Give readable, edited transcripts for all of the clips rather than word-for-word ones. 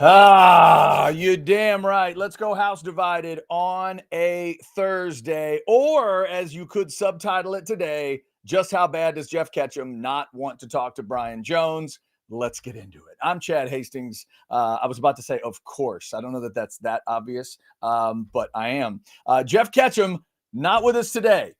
You damn right. Let's go house divided on a Thursday. Or, as you could subtitle it today, just how bad does Jeff Ketchum not want to talk to Brian Jones? Let's get into it. I'm Chad Hastings. I was about to say, of course. I don't know that that's that obvious, but I am. Jeff Ketchum, not with us today.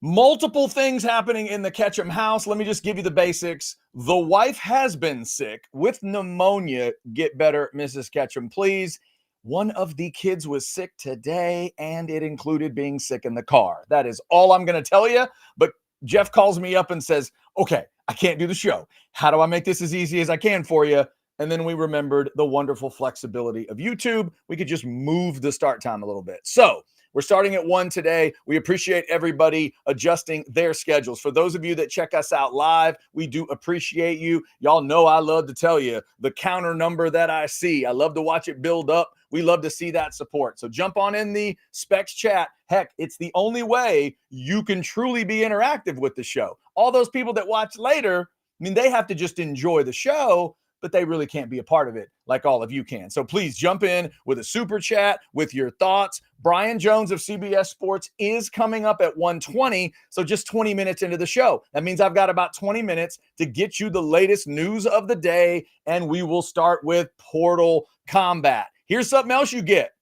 Multiple things happening in the Ketchum house. Let me just give you the basics. The wife has been sick with pneumonia. Get better, Mrs. Ketchum, please. One of the kids was sick today, and it included being sick in the car. That is all I'm going to tell you. But Jeff calls me up and says, okay, I can't do the show. How do I make this as easy as I can for you? And then we remembered the wonderful flexibility of YouTube. We could just move the start time a little bit. So we're starting at 1 today. We appreciate everybody adjusting their schedules. For those of you that check us out live, we do appreciate you. Y'all know I love to tell you the counter number that I see. I love to watch it build up. We love to see that support. So jump on in the Specs chat. Heck, it's the only way you can truly be interactive with the show. All those people that watch later, I mean, they have to just enjoy the show, but they really can't be a part of it like all of you can. So please jump in with a super chat with your thoughts. Brian Jones of CBS Sports is coming up at 1:20, so just 20 minutes into the show. That means I've got about 20 minutes to get you the latest news of the day, and we will start with Portal Combat. Here's something else you get.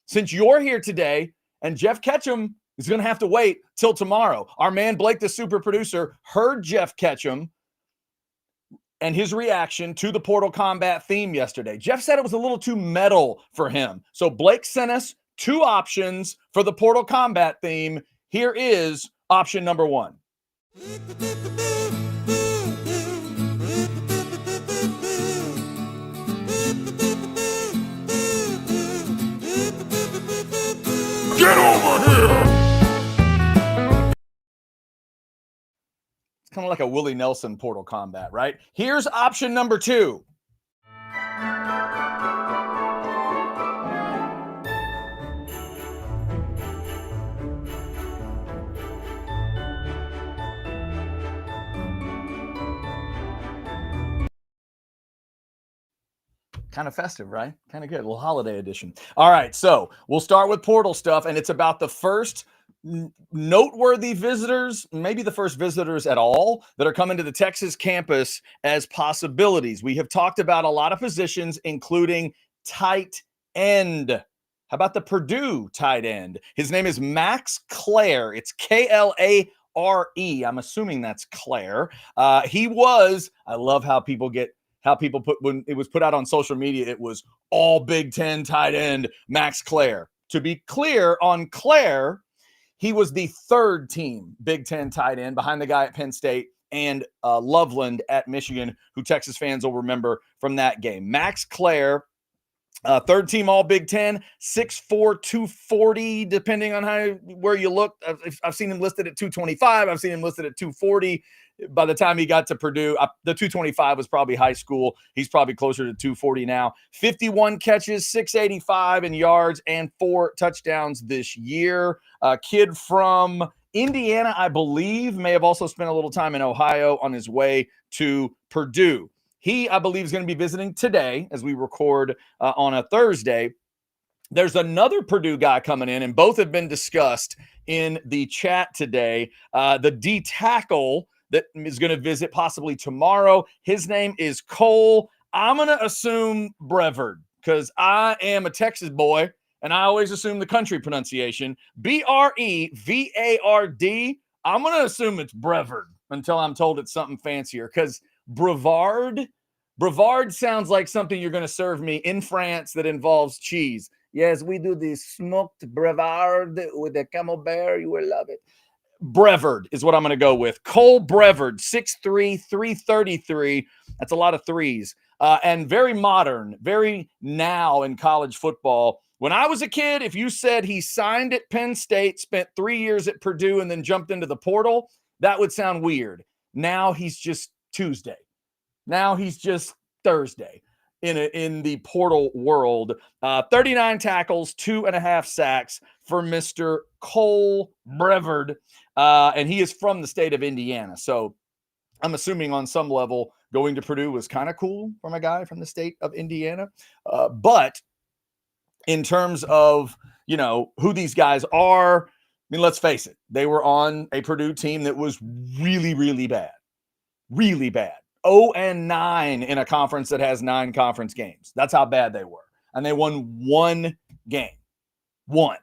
Since you're here today, and Jeff Ketchum is going to have to wait till tomorrow. Our man Blake, the super producer, heard Jeff Ketchum and his reaction to the Portal Combat theme yesterday. Jeff said it was a little too metal for him. So Blake sent us 2 options for the Portal Combat theme. Here is option number 1. Get over here! It's kind of like a Willie Nelson Portal Combat, right? Here's option number 2. Kind of festive, right? Kind of good. A little holiday edition. All right, so we'll start with Portal stuff, and it's about the first noteworthy visitors, maybe the first visitors at all, that are coming to the Texas campus as possibilities. We have talked about a lot of positions, including tight end. How about the Purdue tight end? His name is Max Clare. It's Klare. I'm assuming that's Claire. He was, I love how people put, when it was put out on social media, it was all Big Ten tight end Max Clare. To be clear on Clare, he was the 3rd team Big Ten tight end behind the guy at Penn State and Loveland at Michigan, who Texas fans will remember from that game. Max Clare, 3rd team all Big Ten, 6'4", 240, depending on where you look. I've seen him listed at 225. I've seen him listed at 240. By the time he got to Purdue, the 225 was probably high school. He's probably closer to 240 now. 51 catches, 685 in yards, and 4 touchdowns this year. A kid from Indiana, I believe, may have also spent a little time in Ohio on his way to Purdue. He, I believe, is going to be visiting today as we record on a Thursday. There's another Purdue guy coming in, and both have been discussed in the chat today. The D tackle that is going to visit possibly tomorrow. His name is Cole. I'm going to assume Brevard because I am a Texas boy, and I always assume the country pronunciation. Brevard. I'm going to assume it's Brevard until I'm told it's something fancier because Brevard sounds like something you're going to serve me in France that involves cheese. Yes, we do the smoked Brevard with the camembert. You will love it. Brevard is what I'm going to go with. Cole Brevard, 6'3", 333. That's a lot of threes. And very modern, very now in college football. When I was a kid, if you said he signed at Penn State, spent 3 years at Purdue, and then jumped into the portal, that would sound weird. Now he's just Tuesday. Now he's just Thursday in the portal world. 39 tackles, 2.5 sacks for Mr. Cole Brevard. And he is from the state of Indiana. So I'm assuming on some level going to Purdue was kind of cool from a guy from the state of Indiana. But in terms of, who these guys are, I mean, let's face it, they were on a Purdue team that was really, really bad. Really bad. 0-9 in a conference that has 9 conference games. That's how bad they were. And they won 1 game. 1.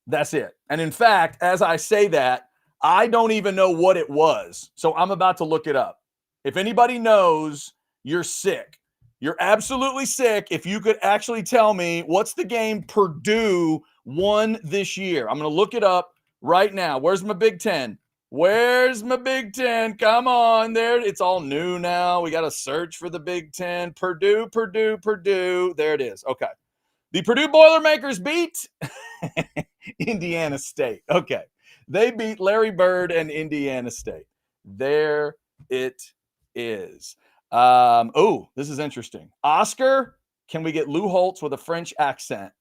That's it. And in fact, as I say that, I don't even know what it was. So I'm about to look it up. If anybody knows, you're sick. You're absolutely sick if you could actually tell me what's the game Purdue won this year. I'm going to look it up right now. Where's my Big Ten? Where's my Big Ten? Come on there. It's all new now. We got to search for the Big Ten. Purdue. There it is. Okay. The Purdue Boilermakers beat Indiana State. Okay. They beat Larry Bird and Indiana State. There it is. This is interesting. Oscar, can we get Lou Holtz with a French accent?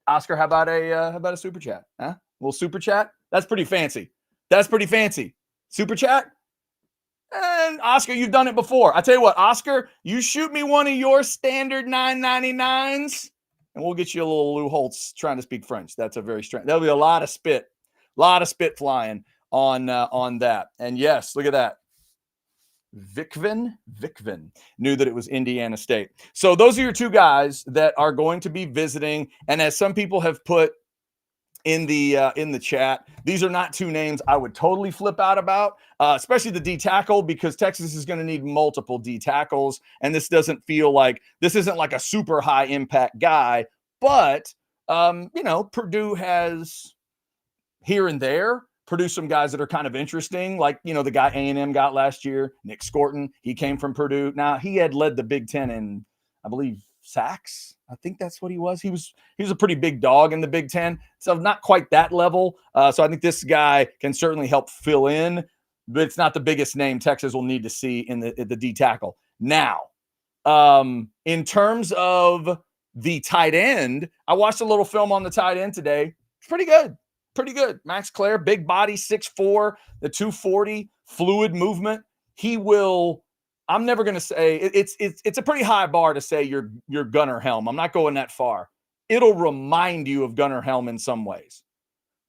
Oscar, how about a super chat? Huh? A little super chat? That's pretty fancy. Super chat? And Oscar, you've done it before. I tell you what, Oscar, you shoot me one of your standard $9.99s, and we'll get you a little Lou Holtz trying to speak French. That's a very strange. There'll be a lot of spit flying on that. And yes, look at that. Vikvin knew that it was Indiana State. So those are your 2 guys that are going to be visiting. And as some people have put in the chat, these are not 2 names I would totally flip out about, especially the D tackle, because Texas is going to need multiple D tackles. And this isn't like a super high impact guy, but Purdue has here and there produced some guys that are kind of interesting, like, the guy A&M got last year, Nick Scorton. He came from Purdue. Now, he had led the Big Ten in, I believe, sacks. I think that's what he was. He was a pretty big dog in the Big Ten, so not quite that level. So I think this guy can certainly help fill in, but it's not the biggest name Texas will need to see in the D tackle. Now, in terms of the tight end, I watched a little film on the tight end today. It's pretty good. Max Clare, big body, 6'4", the 240, fluid movement. He will. I'm never going to say it's a pretty high bar to say you're Gunnar Helm. I'm not going that far. It'll remind you of Gunnar Helm in some ways.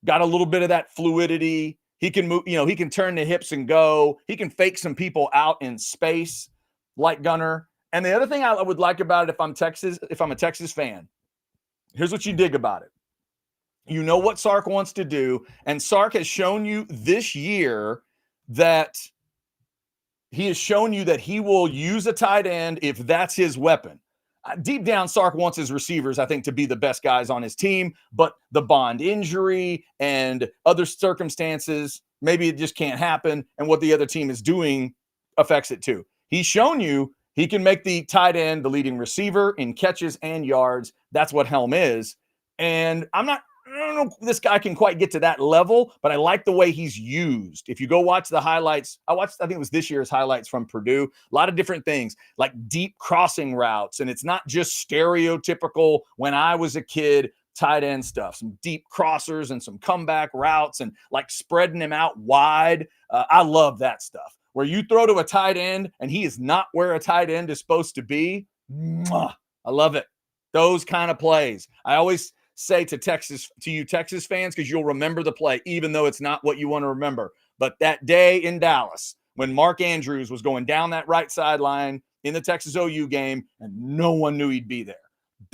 Got a little bit of that fluidity. He can move. He can turn the hips and go. He can fake some people out in space like Gunnar. And the other thing I would like about it, if I'm a Texas fan, here's what you dig about it. You know what Sark wants to do, and Sark has shown you this year that he will use a tight end if that's his weapon. Deep down, Sark wants his receivers, I think, to be the best guys on his team, but the Bond injury and other circumstances, maybe it just can't happen, and what the other team is doing affects it too. He's shown you he can make the tight end the leading receiver in catches and yards. That's what Helm is, and I don't know if this guy can quite get to that level, but I like the way he's used. If you go watch the highlights, I think it was this year's highlights from Purdue, a lot of different things like deep crossing routes. And it's not just stereotypical when I was a kid tight end stuff, some deep crossers and some comeback routes and like spreading him out wide. I love that stuff where you throw to a tight end and he is not where a tight end is supposed to be. I love it. Those kind of plays. I always say to you Texas fans, because you'll remember the play, even though it's not what you want to remember. But that day in Dallas, when Mark Andrews was going down that right sideline in the Texas OU game, and no one knew he'd be there.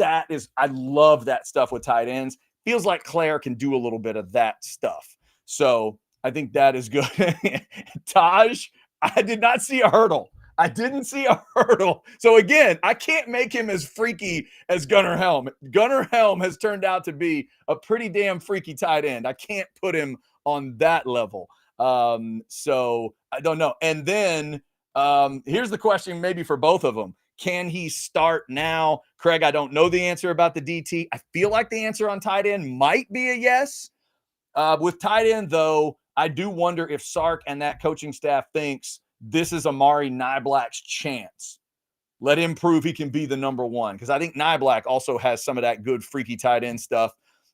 I love that stuff with tight ends. Feels like Claire can do a little bit of that stuff. So I think that is good. Taj, I did not see a hurdle. So again, I can't make him as freaky as Gunnar Helm. Gunnar Helm has turned out to be a pretty damn freaky tight end. I can't put him on that level. So I don't know. And then here's the question maybe for both of them. Can he start now? Craig, I don't know the answer about the DT. I feel like the answer on tight end might be a yes. With tight end, though, I do wonder if Sark and that coaching staff thinks this is Amari Niblack's chance. Let him prove he can be the number one. Because I think Niblack also has some of that good freaky tight end stuff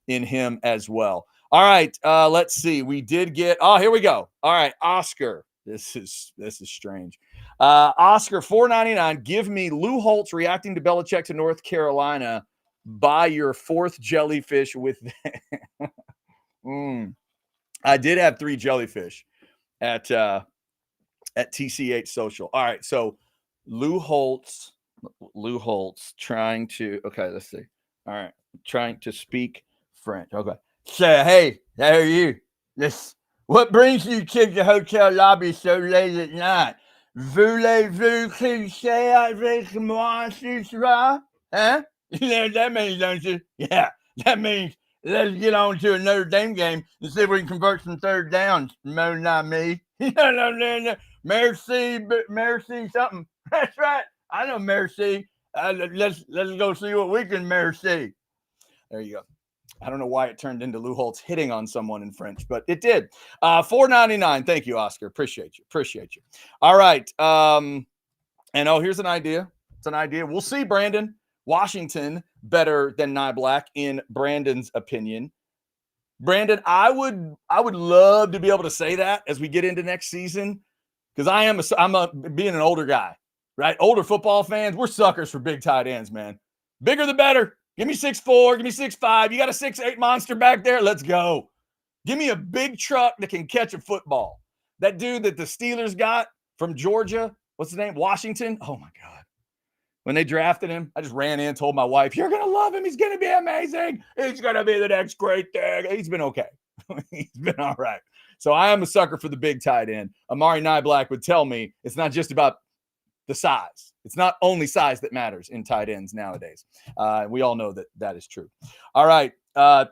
in him as well. All right, let's see. We did get, here we go. All right, Oscar. This is strange. Oscar, $4.99. Give me Lou Holtz reacting to Belichick to North Carolina. Buy your fourth jellyfish with I did have 3 jellyfish at TCH Social. All right, so Lou Holtz trying to, okay, let's see. All right, trying to speak French. Okay. Say, hey, how are you? This, what brings you to the hotel lobby so late at night? Voulez-vous coucher avec moi ce soir? Huh? You know what that means, don't you? Yeah, that means let's get on to a Notre Dame game and see if we can convert some third downs. No, not me. No. Merci something. That's right. I know merci. Let's go see what we can merci. There you go. I don't know why it turned into Lou Holtz hitting on someone in French, but it did. $4.99. Thank you, Oscar. Appreciate you. All right. And here's an idea. It's an idea. We'll see, Brandon. Washington better than Nye Black in Brandon's opinion. Brandon, I would love to be able to say that as we get into next season, because I'm being an older guy, right? Older football fans, we're suckers for big tight ends, man. Bigger the better. Give me 6'4", give me 6'5". You got a 6'8" monster back there? Let's go. Give me a big truck that can catch a football. That dude that the Steelers got from Georgia, what's his name? Washington. Oh my God. When they drafted him, I just ran in, told my wife, you're going to love him. He's going to be amazing. He's going to be the next great thing. He's been okay. He's been all right. So I am a sucker for the big tight end. Amari Nye Black would tell me it's not just about the size. It's not only size that matters in tight ends nowadays. We all know that is true. All right.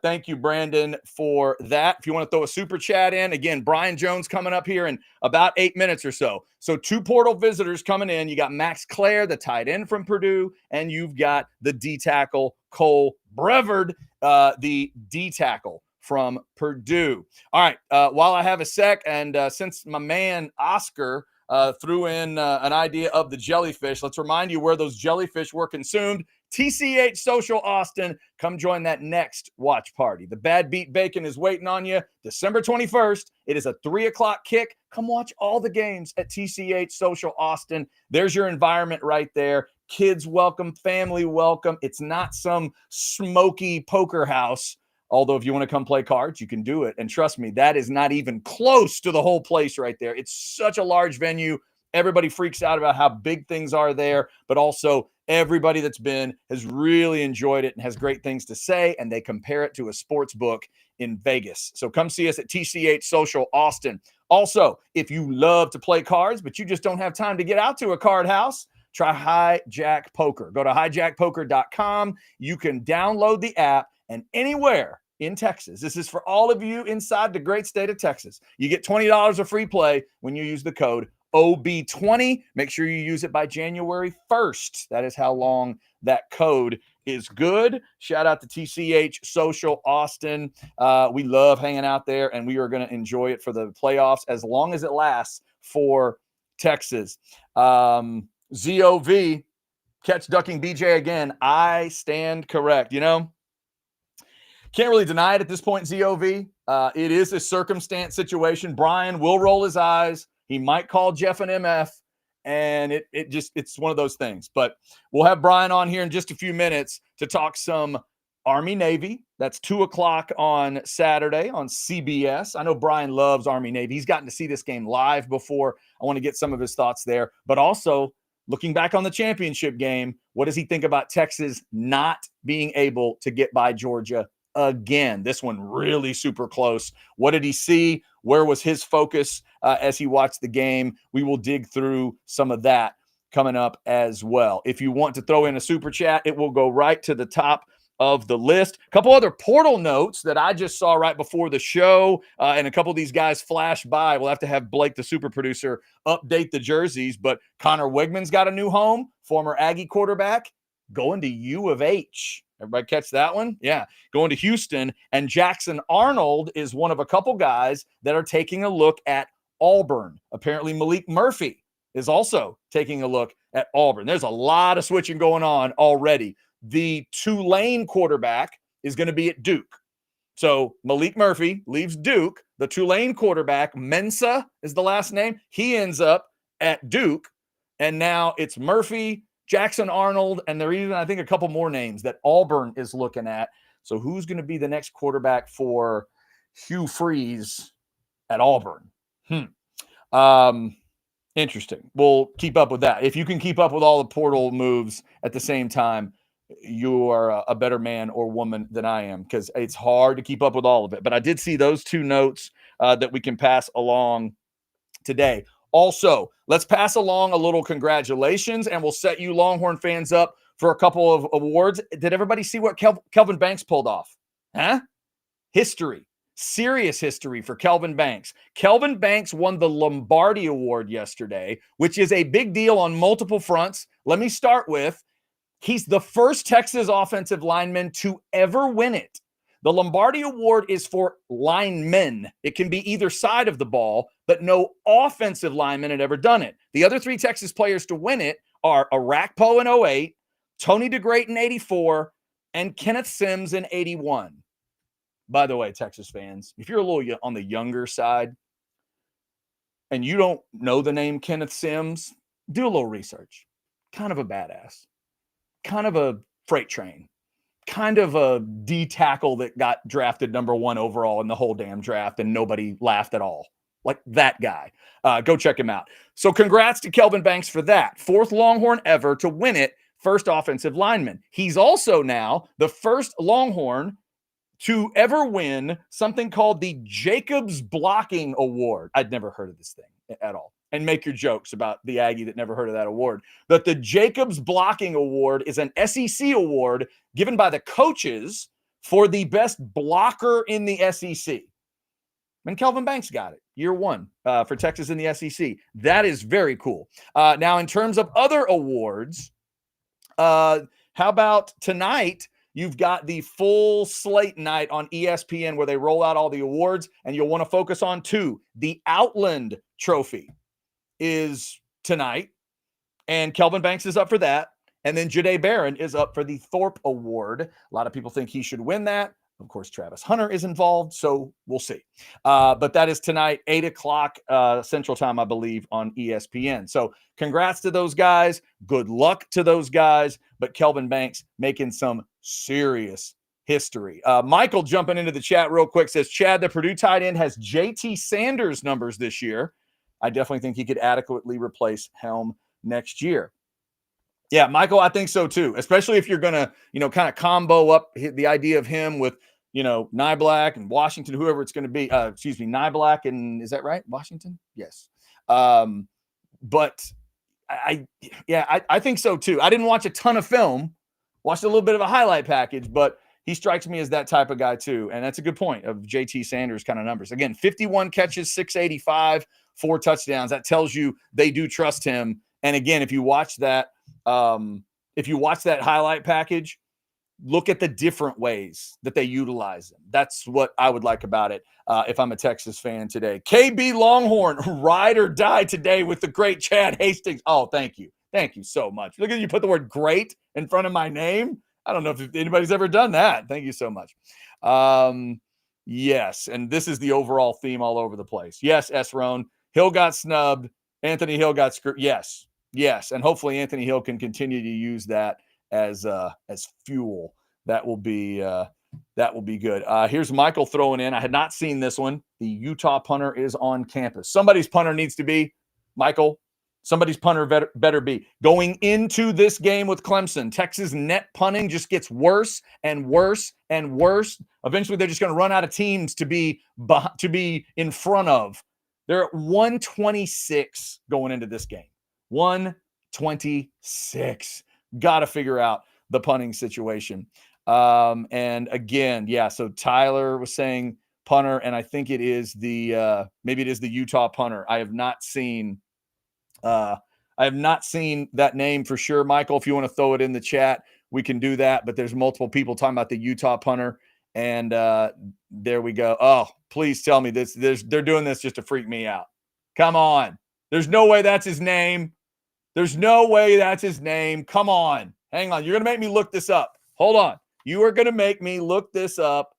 Thank you, Brandon, for that. If you want to throw a super chat in, again, Brian Jones coming up here in about 8 minutes or so. So 2 portal visitors coming in. You got Max Clare, the tight end from Purdue, and you've got the D tackle Cole Brevard, the D tackle from Purdue. All right. While I have a sec, and since my man Oscar threw in an idea of the jellyfish, let's remind you where those jellyfish were consumed. TCH Social Austin. Come join that next watch party. The Bad Beat Bacon is waiting on you December 21st. It is a 3:00 kick. Come watch all the games at TCH Social Austin. There's your environment right there. Kids welcome, family welcome. It's not some smoky poker house. Although if you want to come play cards, you can do it. And trust me, that is not even close to the whole place right there. It's such a large venue. Everybody freaks out about how big things are there, but also everybody that's been has really enjoyed it and has great things to say, and they compare it to a sports book in Vegas. So come see us at TCH Social Austin. Also, if you love to play cards, but you just don't have time to get out to a card house, try Hijack Poker. Go to hijackpoker.com. You can download the app, and anywhere in Texas, this is for all of you inside the great state of Texas, you get $20 of free play when you use the code OB20. Make sure you use it by January 1st. That is how long that code is good. Shout out to TCH Social Austin. We love hanging out there, and we are going to enjoy it for the playoffs as long as it lasts for Texas. ZOV, catch ducking BJ again. I stand correct. Can't really deny it at this point, ZOV. It is a circumstance situation. Brian will roll his eyes. He might call Jeff an MF, and it's one of those things. But we'll have Brian on here in just a few minutes to talk some Army-Navy. That's 2:00 on Saturday on CBS. I know Brian loves Army-Navy. He's gotten to see this game live before. I want to get some of his thoughts there. But also, looking back on the championship game, what does he think about Texas not being able to get by Georgia again? This one really super close. What did he see? Where was his focus as he watched the game? We will dig through some of that coming up as well. If you want to throw in a super chat, it will go right to the top of the list. A couple other portal notes that I just saw right before the show, and a couple of these guys flash by. We'll have to have Blake, the super producer, update the jerseys, but Connor Wigman's got a new home, former Aggie quarterback, going to U of H. Everybody catch that one? Yeah, going to Houston. And Jackson Arnold is one of a couple guys that are taking a look at Auburn. Apparently Malik Murphy is also taking a look at Auburn. There's a lot of switching going on already. The Tulane quarterback is going to be at Duke. So Malik Murphy leaves Duke. The Tulane quarterback, Mensa is the last name. He ends up at Duke. And now it's Murphy, Jackson Arnold, and there are even, I think, a couple more names that Auburn is looking at. So who's going to be the next quarterback for Hugh Freeze at Auburn? Interesting. We'll keep up with that. If you can keep up with all the portal moves at the same time, you are a better man or woman than I am, because it's hard to keep up with all of it. But I did see those two notes that we can pass along today. Also, let's pass along a little congratulations, and we'll set you Longhorn fans up for a couple of awards. Did everybody see what Kelvin Banks pulled off? Huh? History. Serious history for Kelvin Banks. Kelvin Banks won the Lombardi Award yesterday, which is a big deal on multiple fronts. Let me start with, he's the first Texas offensive lineman to ever win it. The Lombardi Award is for linemen. It can be either side of the ball, but no offensive lineman had ever done it. The other three Texas players to win it are Arakpo in 08, Tony DeGreat in 84, and Kenneth Sims in 81. By the way, Texas fans, if you're a little on the younger side and you don't know the name Kenneth Sims, do a little research. Kind of a badass, kind of a freight train, kind of a D tackle that got drafted #1 overall in the whole damn draft and nobody laughed at all. Like that guy. Go check him out. So congrats to Kelvin Banks for that. 4th Longhorn ever to win it, first offensive lineman. He's also now the first Longhorn to ever win something called the Jacobs Blocking Award. I'd never heard of this thing at all. And make your jokes about the Aggie that never heard of that award. But the Jacobs Blocking Award is an SEC award given by the coaches for the best blocker in the SEC. And Kelvin Banks got it, year 1 for Texas in the SEC. That is very cool. Now, in terms of other awards, how about tonight? You've got the full slate night on ESPN where they roll out all the awards, and you'll want to focus on 2. The Outland Trophy is tonight, and Kelvin Banks is up for that. And then Jahdae Barron is up for the Thorpe Award. A lot of people think he should win that. Of course, Travis Hunter is involved, so we'll see. But that is tonight, 8 o'clock Central Time, I believe, on ESPN. So congrats to those guys. Good luck to those guys. But Kelvin Banks making some serious history. Michael jumping into the chat real quick says, Chad, the Purdue tight end has JT Sanders numbers this year. I definitely think he could adequately replace Helm next year. Yeah, Michael, I think so too, especially if you're going to, kind of combo up the idea of him with, Nyblack and Washington, whoever it's going to be. Nyblack and, is that right? Washington? Yes. But I think so too. I didn't watch a ton of film, watched a little bit of a highlight package, but he strikes me as that type of guy too. And that's a good point of JT Sanders kind of numbers. Again, 51 catches, 685, 4 touchdowns. That tells you they do trust him. And again, if you watch that highlight package, look at the different ways that they utilize him. That's what I would like about it if I'm a Texas fan today. KB Longhorn, ride or die today with the great Chad Hastings. Oh, thank you. Thank you so much. Look at you put the word great in front of my name. I don't know if anybody's ever done that. Thank you so much. Yes, and this is the overall theme all over the place. Yes, S-Rone. Hill got snubbed. Anthony Hill got screwed. Yes, and hopefully Anthony Hill can continue to use that as fuel. That will be good. Here's Michael throwing in. I had not seen this one. The Utah punter is on campus. Somebody's punter needs to be, Michael. Somebody's punter better be. Going into this game with Clemson, Texas net punting just gets worse and worse and worse. Eventually, they're just going to run out of teams to be in front of. They're at 126 going into this game. 126. Got to figure out the punting situation. And again, so Tyler was saying punter, and I think it is maybe it is the Utah punter. I have not seen that name for sure. Michael, if you want to throw it in the chat, we can do that. But there's multiple people talking about the Utah punter, and there we go. Oh, please tell me this. They're doing this just to freak me out. Come on. There's no way that's his name. Come on. Hang on. You're going to make me look this up. Hold on. You are going to make me look this up.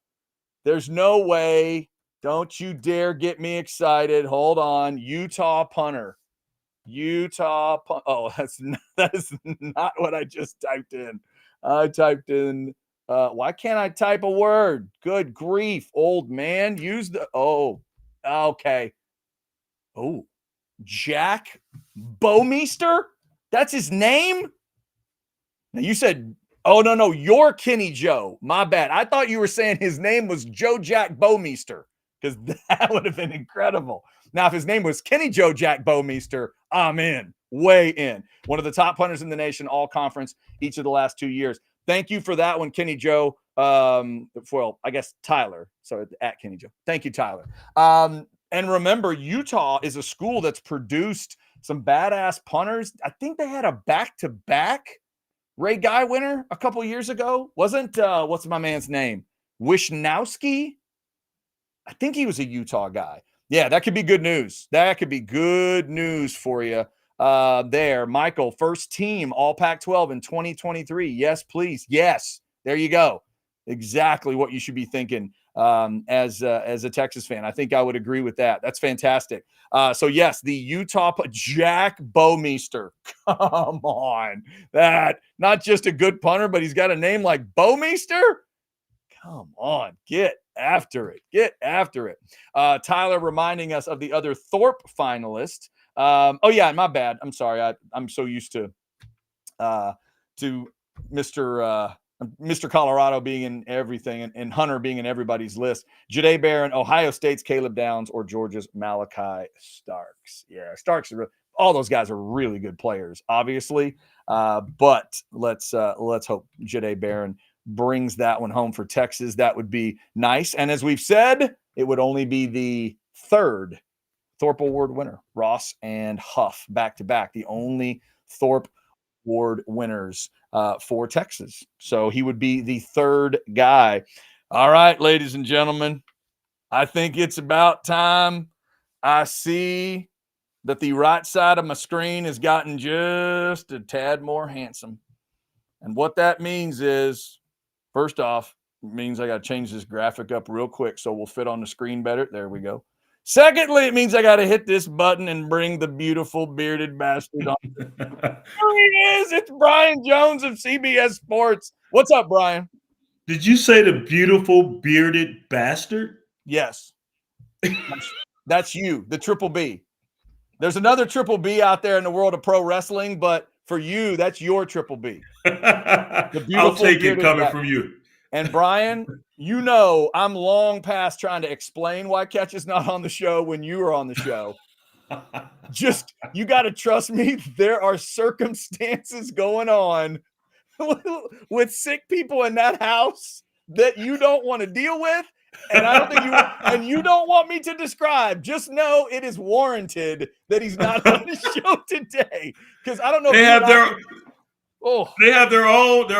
There's no way. Don't you dare get me excited. Hold on. Utah punter. Utah. Oh, that is not what I just typed in. I typed in. Why can't I type a word? Good grief, old man. Use the. Oh, okay. Oh, Jack Bowmeister. That's his name. Now you said. Oh no, you're Kenny Joe. My bad. I thought you were saying his name was Joe Jack Bowmeister, because that would have been incredible. Now, if his name was Kenny Joe Jack Bowmeister, I'm in, way in. One of the top punters in the nation, all conference, each of the last 2 years. Thank you for that one, Kenny Joe. Well, I guess Tyler. So at Kenny Joe. Thank you, Tyler. And remember, Utah is a school that's produced some badass punters. I think they had a back-to-back Ray Guy winner a couple years ago. Wasn't what's my man's name? Wishnowski? I think he was a Utah guy. Yeah, that could be good news. That could be good news for you there. Michael, first team All Pac-12 in 2023. Yes, please. Yes, there you go. Exactly what you should be thinking as a Texas fan. I think I would agree with that. That's fantastic. So yes, the Utah Jack Bowmeister. Come on, that not just a good punter, but he's got a name like Bowmeister. Come on, get after it. Get after it. Tyler reminding us of the other Thorpe finalists. Oh yeah, my bad. I'm sorry. I'm so used to Mr. Colorado being in everything and Hunter being in everybody's list. Jahdae Barron, Ohio State's Caleb Downs, or Georgia's Malachi Starks. Yeah, Starks. All those guys are really good players, obviously. But let's hope Jahdae Barron brings that one home for Texas. That would be nice. And as we've said, it would only be the third Thorpe Award winner. Ross and Huff back to back, the only Thorpe Award winners for Texas. So he would be the third guy. All right, ladies and gentlemen, I think it's about time. I see that the right side of my screen has gotten just a tad more handsome. And what that means is, first off, it means I got to change this graphic up real quick so we'll fit on the screen better. There we go. Secondly, it means I got to hit this button and bring the beautiful bearded bastard on. Here he is. It's Brian Jones of CBS Sports. What's up, Brian? Did you say the beautiful bearded bastard? Yes. That's you, the triple B. There's another triple B out there in the world of pro wrestling, but for you, that's your triple B. The I'll take it coming from you. And Brian, you know I'm long past trying to explain why Catch is not on the show when you are on the show. Just, you got to trust me. There are circumstances going on with sick people in that house that you don't want to deal with. And I don't think you don't want me to describe. Just know it is warranted that he's not on the show today. Because I don't know they if they have their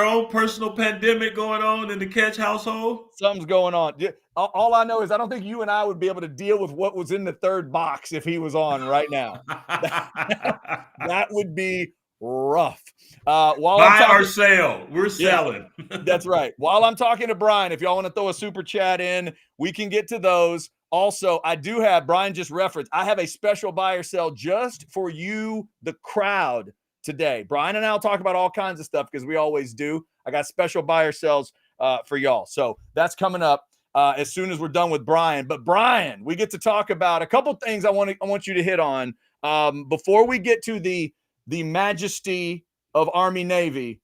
own personal pandemic going on in the Catch household. Something's going on. All I know is I don't think you and I would be able to deal with what was in the third box if he was on right now. That would be rough. Buy or sell. We're selling. That's right. While I'm talking to Brian, if y'all want to throw a super chat in, we can get to those. Also, I do have, Brian just referenced, I have a special buy or sell just for you, the crowd, today. Brian and I will talk about all kinds of stuff because we always do. I got special buy or sells for y'all. So that's coming up as soon as we're done with Brian. But Brian, we get to talk about a couple things I want you to hit on before we get to the majesty of Army Navy.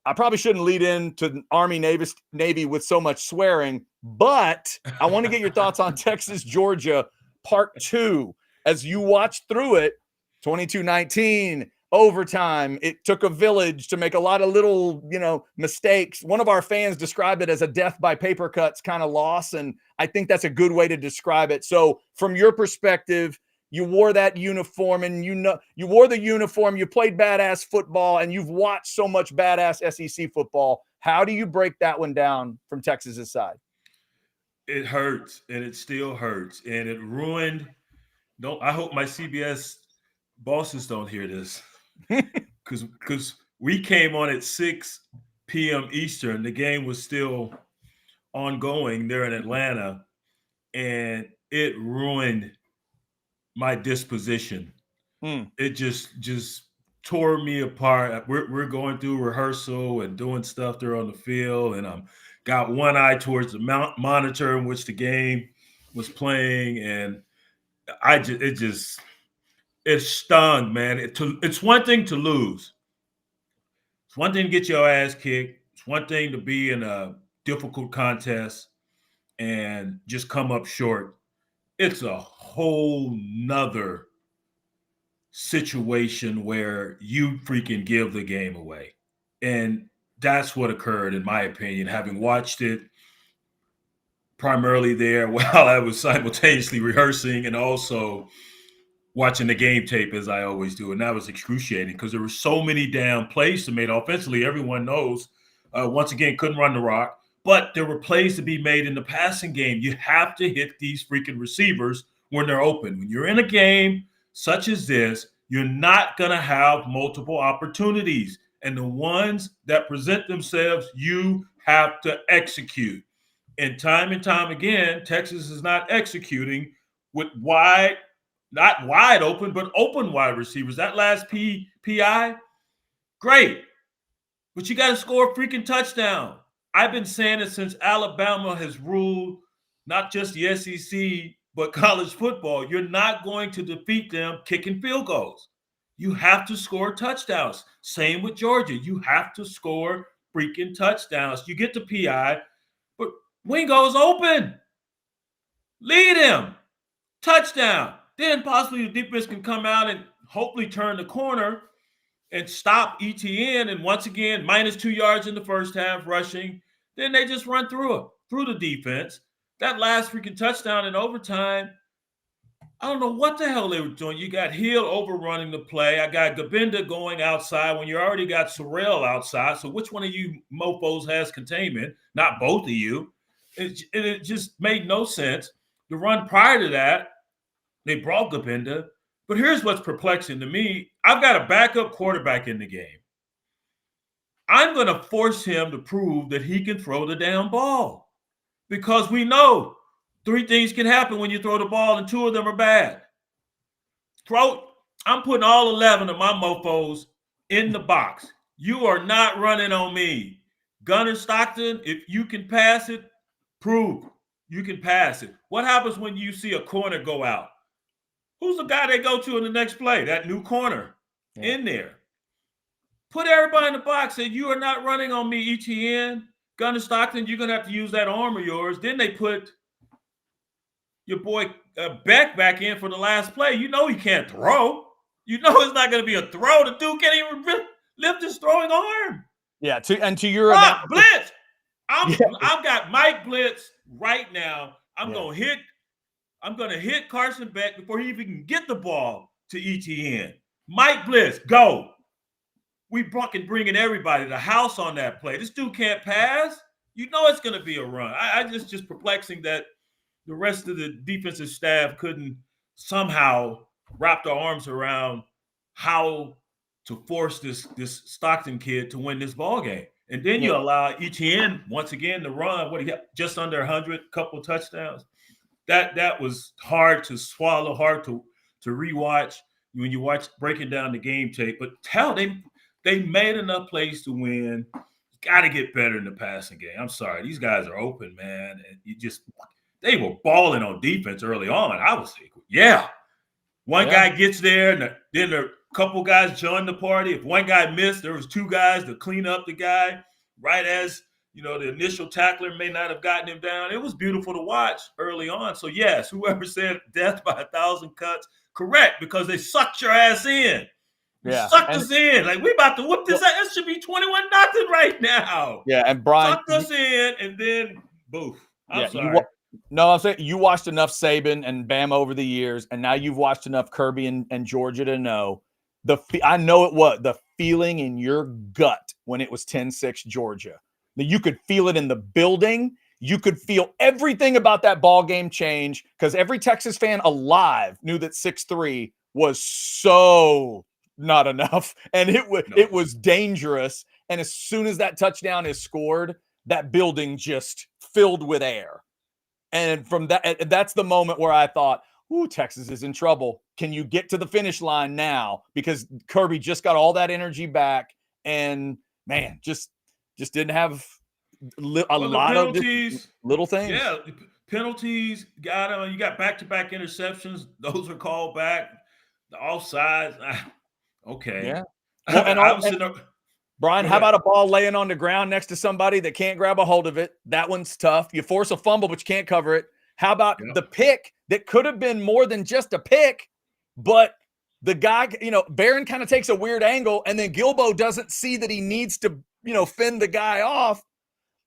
I probably shouldn't lead into Army Navy with so much swearing, but I want to get your thoughts on Texas, Georgia, part 2. As you watch through it, 22-19, overtime. It took a village to make a lot of little, mistakes. One of our fans described it as a death by paper cuts kind of loss, and I think that's a good way to describe it. So from your perspective, you wore that uniform and you wore the uniform, you played badass football, and you've watched so much badass SEC football. How do you break that one down from Texas's side? It hurts, and it still hurts, and it ruined. I hope my CBS bosses don't hear this, because we came on at 6 p.m. Eastern. The game was still ongoing there in Atlanta, and it ruined my disposition It just tore me apart. We're going through rehearsal and doing stuff there on the field, and I'm got one eye towards the monitor in which the game was playing, and it stung, man. It's one thing to lose. It's one thing to get your ass kicked. It's one thing to be in a difficult contest and just come up short. It's a whole nother situation where you freaking give the game away. And that's what occurred, in my opinion, having watched it primarily there while I was simultaneously rehearsing and also watching the game tape as I always do. And that was excruciating because there were so many damn plays to make offensively. Everyone knows, once again, couldn't run the rock, but there were plays to be made in the passing game. You have to hit these freaking receivers when they're open. When you're in a game such as this, you're not going to have multiple opportunities. And the ones that present themselves, you have to execute. And time again, Texas is not executing with not wide open, but open wide receivers. That last PI, great. But you got to score a freaking touchdown. I've been saying it since Alabama has ruled not just the SEC, but college football. You're not going to defeat them kicking field goals. You have to score touchdowns. Same with Georgia. You have to score freaking touchdowns. You get the PI, but Wingo's open. Lead him. Touchdown. Then possibly the defense can come out and hopefully turn the corner and stop ETN. And once again, -2 yards in the first half rushing. Then they just run through the defense. That last freaking touchdown in overtime, I don't know what the hell they were doing. You got Hill overrunning the play. I got Gabinda going outside when you already got Sorrell outside. So which one of you mofos has containment? Not both of you. It just made no sense. The run prior to that, they brought Gabinda. But here's what's perplexing to me. I've got a backup quarterback in the game. I'm going to force him to prove that he can throw the damn ball. Because we know 3 things can happen when you throw the ball, and 2 of them are bad. I'm putting all 11 of my mofos in the box. You are not running on me. Gunner Stockton, if you can pass it, prove you can pass it. What happens when you see a corner go out? Who's the guy they go to in the next play? That new corner in there. Put everybody in the box. Say, you are not running on me, ETN. Gunner Stockton, you're going to have to use that arm of yours. Then they put your boy Beck back in for the last play. You know he can't throw. You know it's not going to be a throw. The dude can't even lift his throwing arm. Yeah, to your Blitz. I've got Mike Blitz right now. I'm going to hit Carson Beck before he even can get the ball to ETN. Mike Blitz, go. We fucking bringing everybody to the house on that play. This dude can't pass. You know it's going to be a run. I just perplexing that the rest of the defensive staff couldn't somehow wrap their arms around how to force this Stockton kid to win this ball game. And then you allow ETN once again to run. What he got? Just under 100, couple touchdowns. That was hard to swallow, hard to rewatch when you watch breaking down the game tape. But they made enough plays to win. Got to get better in the passing game. I'm sorry, these guys are open, man. And they were balling on defense early on. I was like, one guy gets there, and then a couple guys joined the party. If one guy missed, there was 2 guys to clean up the guy right as the initial tackler may not have gotten him down. It was beautiful to watch early on. So yes, whoever said death by 1,000 cuts, correct, because they sucked your ass in. Sucked us in. Like, we about to whoop this out. It should be 21-0 right now. Yeah, and Brian sucked us in, and then boof. I'm sorry. I'm saying you watched enough Saban and Bama over the years, and now you've watched enough Kirby and Georgia to know the feeling in your gut when it was 10-6 Georgia. You could feel it in the building. You could feel everything about that ball game change because every Texas fan alive knew that 6-3 was so not enough, and it was dangerous. And as soon as that touchdown is scored, that building just filled with air. And from that's the moment where I thought, "Ooh, Texas is in trouble." can you get to the finish line now? Because Kirby just got all that energy back, and man, just didn't have a lot of little things. Yeah, penalties. You got back-to-back interceptions. Those are called back. The offsides. Okay. Yeah. Well, I was sitting up. Brian, how about a ball laying on the ground next to somebody that can't grab a hold of it? That one's tough. You force a fumble, but you can't cover it. How about the pick that could have been more than just a pick, but the guy, Barron kind of takes a weird angle, and then Gilbo doesn't see that he needs to, fend the guy off.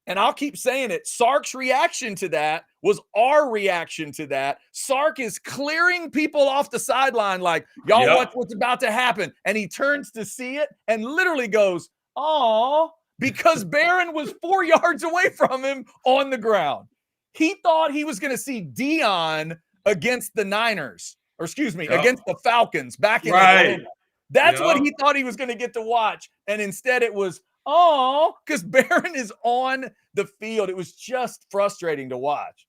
And I'll keep saying it. Sark's reaction to that was our reaction to that. Sark is clearing people off the sideline like, y'all watch what's about to happen. And he turns to see it and literally goes, "Aw," because Barron was 4 yards away from him on the ground. He thought he was going to see Dion against the Niners, or excuse me, against the Falcons back in Atlanta. That's what he thought he was going to get to watch. And instead it was, because Barron is on the field. It was just frustrating to watch.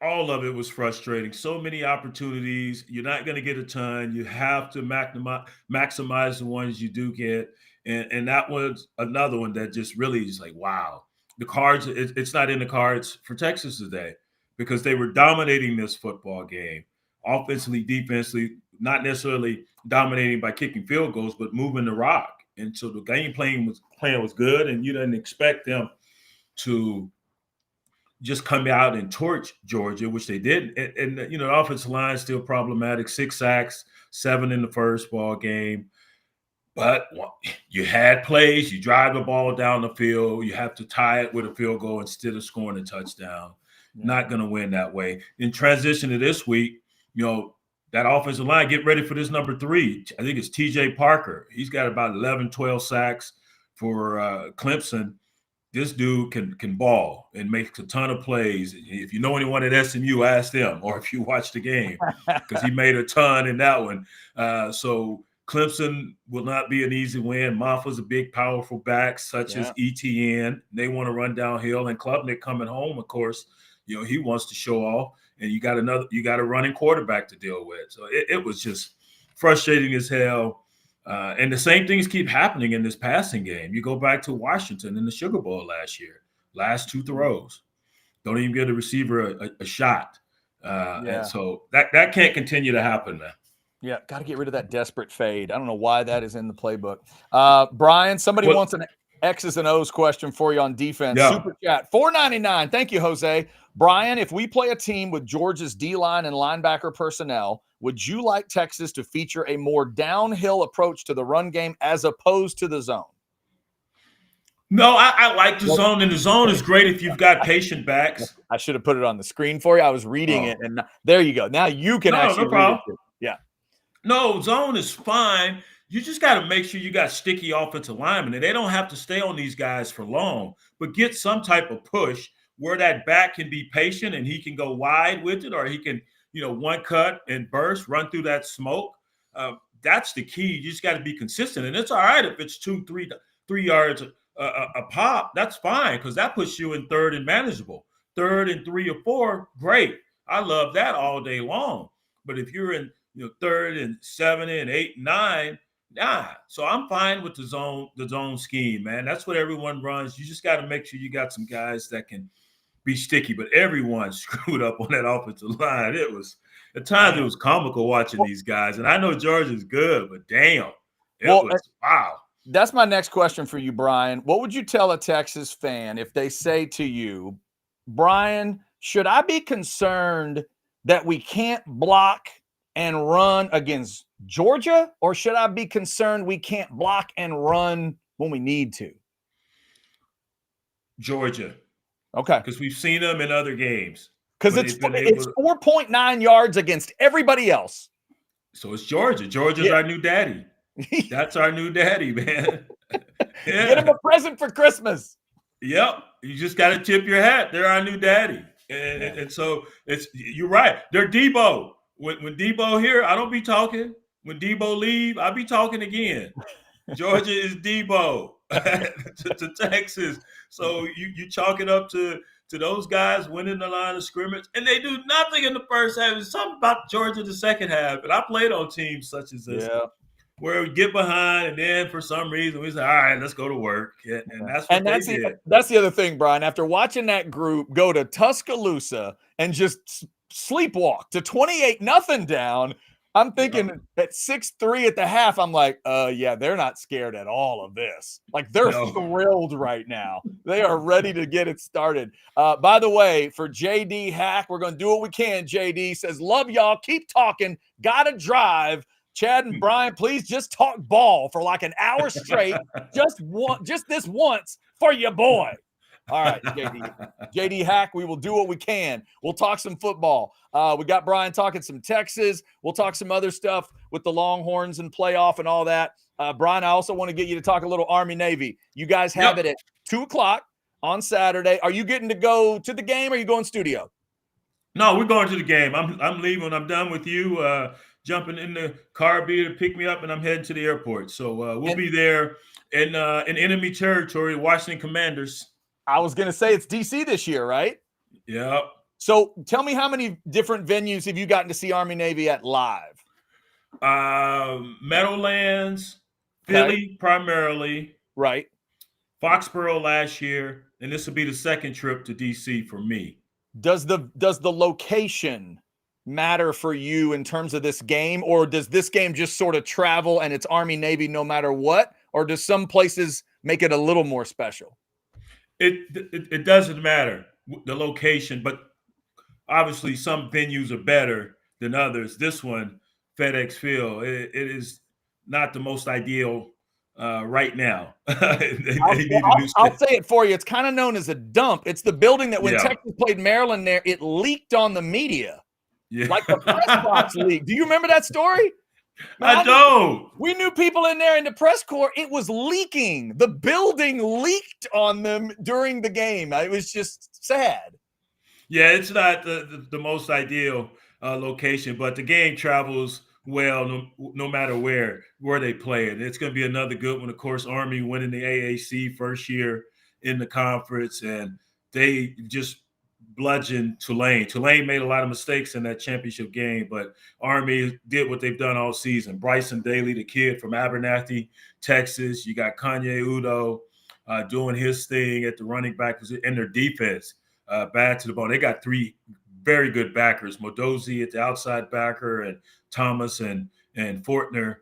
All of it was frustrating. So many opportunities. You're not going to get a ton. You have to maximize the ones you do get. And that was another one that just really is like, wow. The cards, it's not in the cards for Texas today because they were dominating this football game. Offensively, defensively, not necessarily dominating by kicking field goals, but moving the rock. And so the game plan was good, and you didn't expect them to just come out and torch Georgia, which they did. And the offensive line is still problematic. 6 sacks, 7 in the first ball game. But you had plays. You drive the ball down the field. You have to tie it with a field goal instead of scoring a touchdown. Yeah. Not going to win that way. In transition to this week, that offensive line, get ready for this number 3. I think it's TJ Parker. He's got about 11, 12 sacks for Clemson. This dude can ball and makes a ton of plays. If you know anyone at SMU, ask them, or if you watch the game, because he made a ton in that one. So Clemson will not be an easy win. Maffa's a big, powerful back, such as ETN. They want to run downhill. And Klubnik coming home, of course, he wants to show off. And you got a running quarterback to deal with. So it was just frustrating as hell. And the same things keep happening in this passing game. You go back to Washington in the Sugar Bowl last year. Last 2 throws. Don't even give the receiver a shot. And so that can't continue to happen, man. Yeah, got to get rid of that desperate fade. I don't know why that is in the playbook. Brian, somebody wants an X's and O's question for you on defense. Yeah. Super chat, $4.99. Thank you, Jose. Brian, if we play a team with Georgia's D-line and linebacker personnel, would you like Texas to feature a more downhill approach to the run game as opposed to the zone? No, I like the zone, and the zone is great if you've got patient backs. I should have put it on the screen for you. I was reading it, and there you go. Now you can actually read it too. Yeah. No, zone is fine. You just got to make sure you got sticky offensive linemen, and they don't have to stay on these guys for long, but get some type of push where that back can be patient and he can go wide with it, or he can, one cut and burst, run through that smoke. That's the key. You just got to be consistent, and it's all right if it's 2-3 yards a pop. That's fine, because that puts you in third and manageable. 3rd and 3 or 4, great. I love that all day long. But if you're in 3rd and 7 and 8 and 9, so I'm fine with the zone scheme, man. That's what everyone runs. You just got to make sure you got some guys that can be sticky, but everyone screwed up on that offensive line. It was at times it was comical watching these guys, and I know Georgia's good, but damn, wow. That's my next question for you, Brian. What would you tell a Texas fan if they say to you, Brian, should I be concerned that we can't block and run against Georgia, or should I be concerned we can't block and run when we need to? Georgia. Okay. Because we've seen them in other games. Because it's 4.9 yards against everybody else. So it's Georgia. Georgia's our new daddy. That's our new daddy, man. Get him a present for Christmas. Yep. You just got to tip your hat. They're our new daddy. And so you're right. They're Debo. When Debo here, I don't be talking. When Debo leave, I be talking again. Georgia is Debo to Texas. So you chalk it up to those guys winning the line of scrimmage, and they do nothing in the first half. It's something about Georgia the second half, and I played on teams such as this. Yeah. Where we get behind, and then for some reason we say, "All right, let's go to work," and that's what they did. That's the other thing, Brian. After watching that group go to Tuscaloosa and just sleepwalk to 28-0 down, I'm thinking at 6-3 at the half, I'm like, yeah, they're not scared at all of this. Like, they're thrilled right now. They are ready to get it started. By the way, for JD Hack, we're going to do what we can. JD says, love y'all. Keep talking. Gotta drive. Chad and Brian, please just talk ball for like an hour straight. just this once for your boy. All right, JD Hack, we will do what we can. We'll talk some football. We got Brian talking some Texas. We'll talk some other stuff with the Longhorns and playoff and all that. Brian, I also want to get you to talk a little Army-Navy. You guys have it at 2 o'clock on Saturday. Are you getting to go to the game or are you going studio? No, we're going to the game. I'm leaving when I'm done with you. Jumping in the car to pick me up, and I'm heading to the airport. So we'll be there in enemy territory, Washington Commanders. I was going to say it's DC this year, right? Yeah. So tell me, how many different venues have you gotten to see Army-Navy at live? Meadowlands, Philly primarily. Right. Foxborough last year, and this will be the second trip to DC for me. Does the location matter for you in terms of this game, or does this game just sort of travel and it's Army-Navy no matter what, or does some places make it a little more special? It doesn't matter the location, but obviously some venues are better than others. This one, FedEx Field, it is not the most ideal right now. I'll say it for you. It's kind of known as a dump. It's the building that when Texas played Maryland there, it leaked on the media. Yeah. Like the press box leak. Do you remember that story? Man, I don't. We knew people in there in the press corps. It was leaking. The building leaked on them during the game. It was just sad. Yeah, it's not the most ideal location, but the game travels well no matter where they play it. It's going to be another good one. Of course, Army winning the AAC first year in the conference, and they just bludgeoned Tulane. Tulane made a lot of mistakes in that championship game, but Army did what they've done all season. Bryson Daly, the kid from Abernathy, Texas. You got Kanye Udo doing his thing at the running back position, and their defense bad to the bone. They got three very good backers: Modozi at the outside backer, and Thomas and Fortner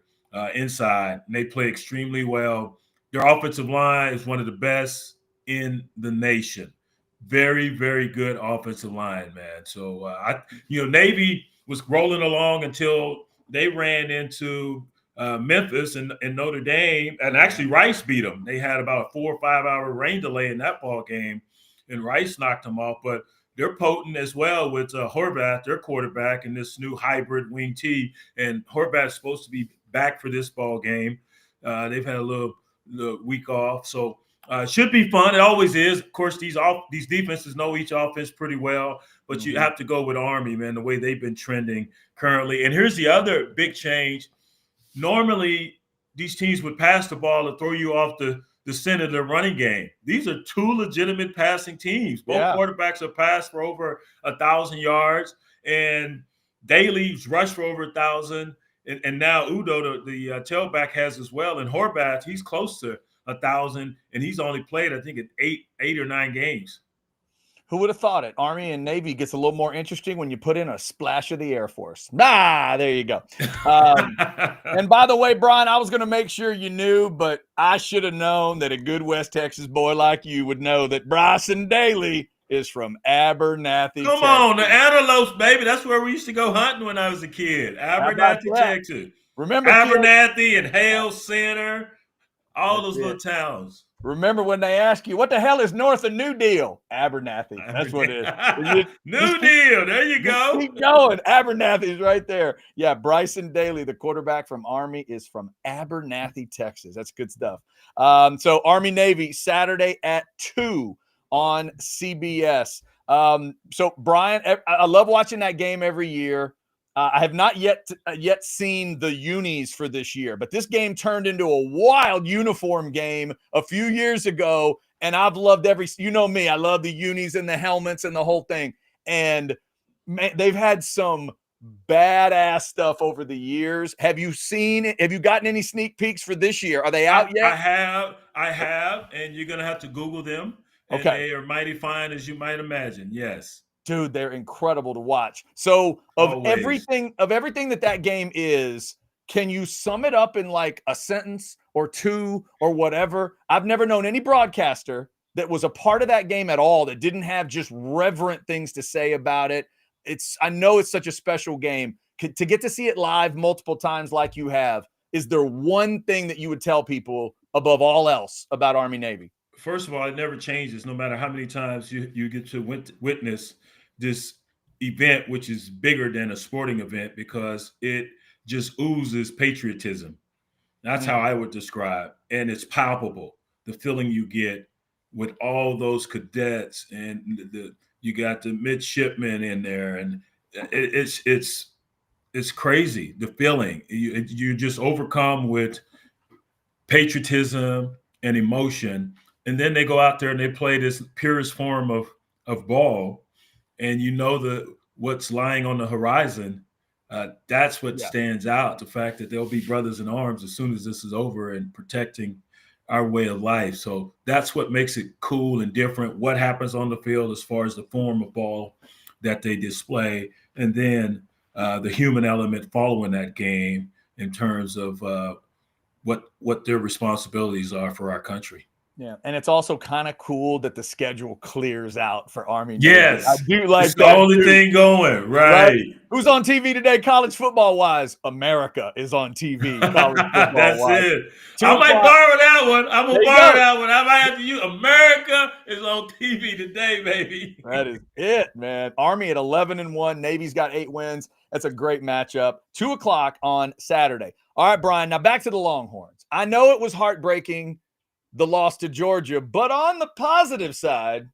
inside. And they play extremely well. Their offensive line is one of the best in the nation. Very, very good offensive line, man. So, Navy was rolling along until they ran into Memphis and Notre Dame, and actually Rice beat them. They had about a 4 or 5 hour rain delay in that ball game, and Rice knocked them off. But they're potent as well with Horvath, their quarterback, and this new hybrid wing T. And Horvath's supposed to be back for this ball game. They've had a little week off, so. Should be fun. It always is. Of course, these defenses know each offense pretty well, but you have to go with Army, man, the way they've been trending currently. And here's the other big change. Normally, these teams would pass the ball and throw you off the center of the running game. These are two legitimate passing teams. Both quarterbacks have passed for over 1,000 yards, and Daly's rushed for over 1,000. And now Udo, the tailback, has as well. And Horvath, he's close to 1,000, and he's only played, I think, in eight or 9 games. Who would have thought it? Army and Navy gets a little more interesting when you put in a splash of the Air Force. There you go. And by the way, Brian, I was going to make sure you knew, but I should have known that a good West Texas boy like you would know that Bryson Daly is from Abernathy, Come on, the antelopes, baby. That's where we used to go hunting when I was a kid. Abernathy, Texas. Remember Abernathy and Hale Center. All those little towns. Remember when they ask you, what the hell is north of New Deal? Abernathy. That's what it is. New Deal. There you go. Keep going. Abernathy's right there. Yeah, Bryson Daly, the quarterback from Army, is from Abernathy, Texas. That's good stuff. So Army-Navy, Saturday at 2 on CBS. So, Brian, I love watching that game every year. I have not yet seen the unis for this year, but this game turned into a wild uniform game a few years ago, And I've loved you know me, I love the unis and the helmets and the whole thing. And man, they've had some badass stuff over the years. Have you seen it? Have you gotten any sneak peeks for this year? Are they out yet? I have, and you're gonna have to Google them, and Okay. they are mighty fine as you might imagine. Yes, Dude, they're incredible to watch. So always. of everything that game is, can you sum it up in like a sentence or two or whatever? I've never known any broadcaster that was a part of that game at all that didn't have just reverent things to say about it. I know it's such a special game. To get to see it live multiple times like you have, is there one thing that you would tell people above all else about Army Navy? First of all, it never changes, no matter how many times you get to witness this event, which is bigger than a sporting event because it just oozes patriotism. That's how I would describe, and it's palpable. The feeling you get with all those cadets, and you got the midshipmen in there, and it's crazy. The feeling you just overcome with patriotism and emotion, and then they go out there and they play this purest form of ball, and you know what's lying on the horizon. That's what stands out. The fact that there'll be brothers in arms as soon as this is over and protecting our way of life. So that's what makes it cool and different. What happens on the field as far as the form of ball that they display, and then the human element following that game in terms of what their responsibilities are for our country. Yeah, and it's also kind of cool that the schedule clears out for Army Navy. Yes, I do like it's the that only too, thing going, right? right? Who's on TV today, college football wise? America is on TV, college football That's wise. it. 2 I might o'clock. borrow that one. I'm There gonna you borrow go. that one. I might have to use America is on TV today, baby. That is it, man. Army at 11-1. Navy's got 8 wins. That's a great matchup. 2 o'clock on Saturday. All right, Brian. Now back to the Longhorns. I know it was heartbreaking, the loss to Georgia, but on the positive side,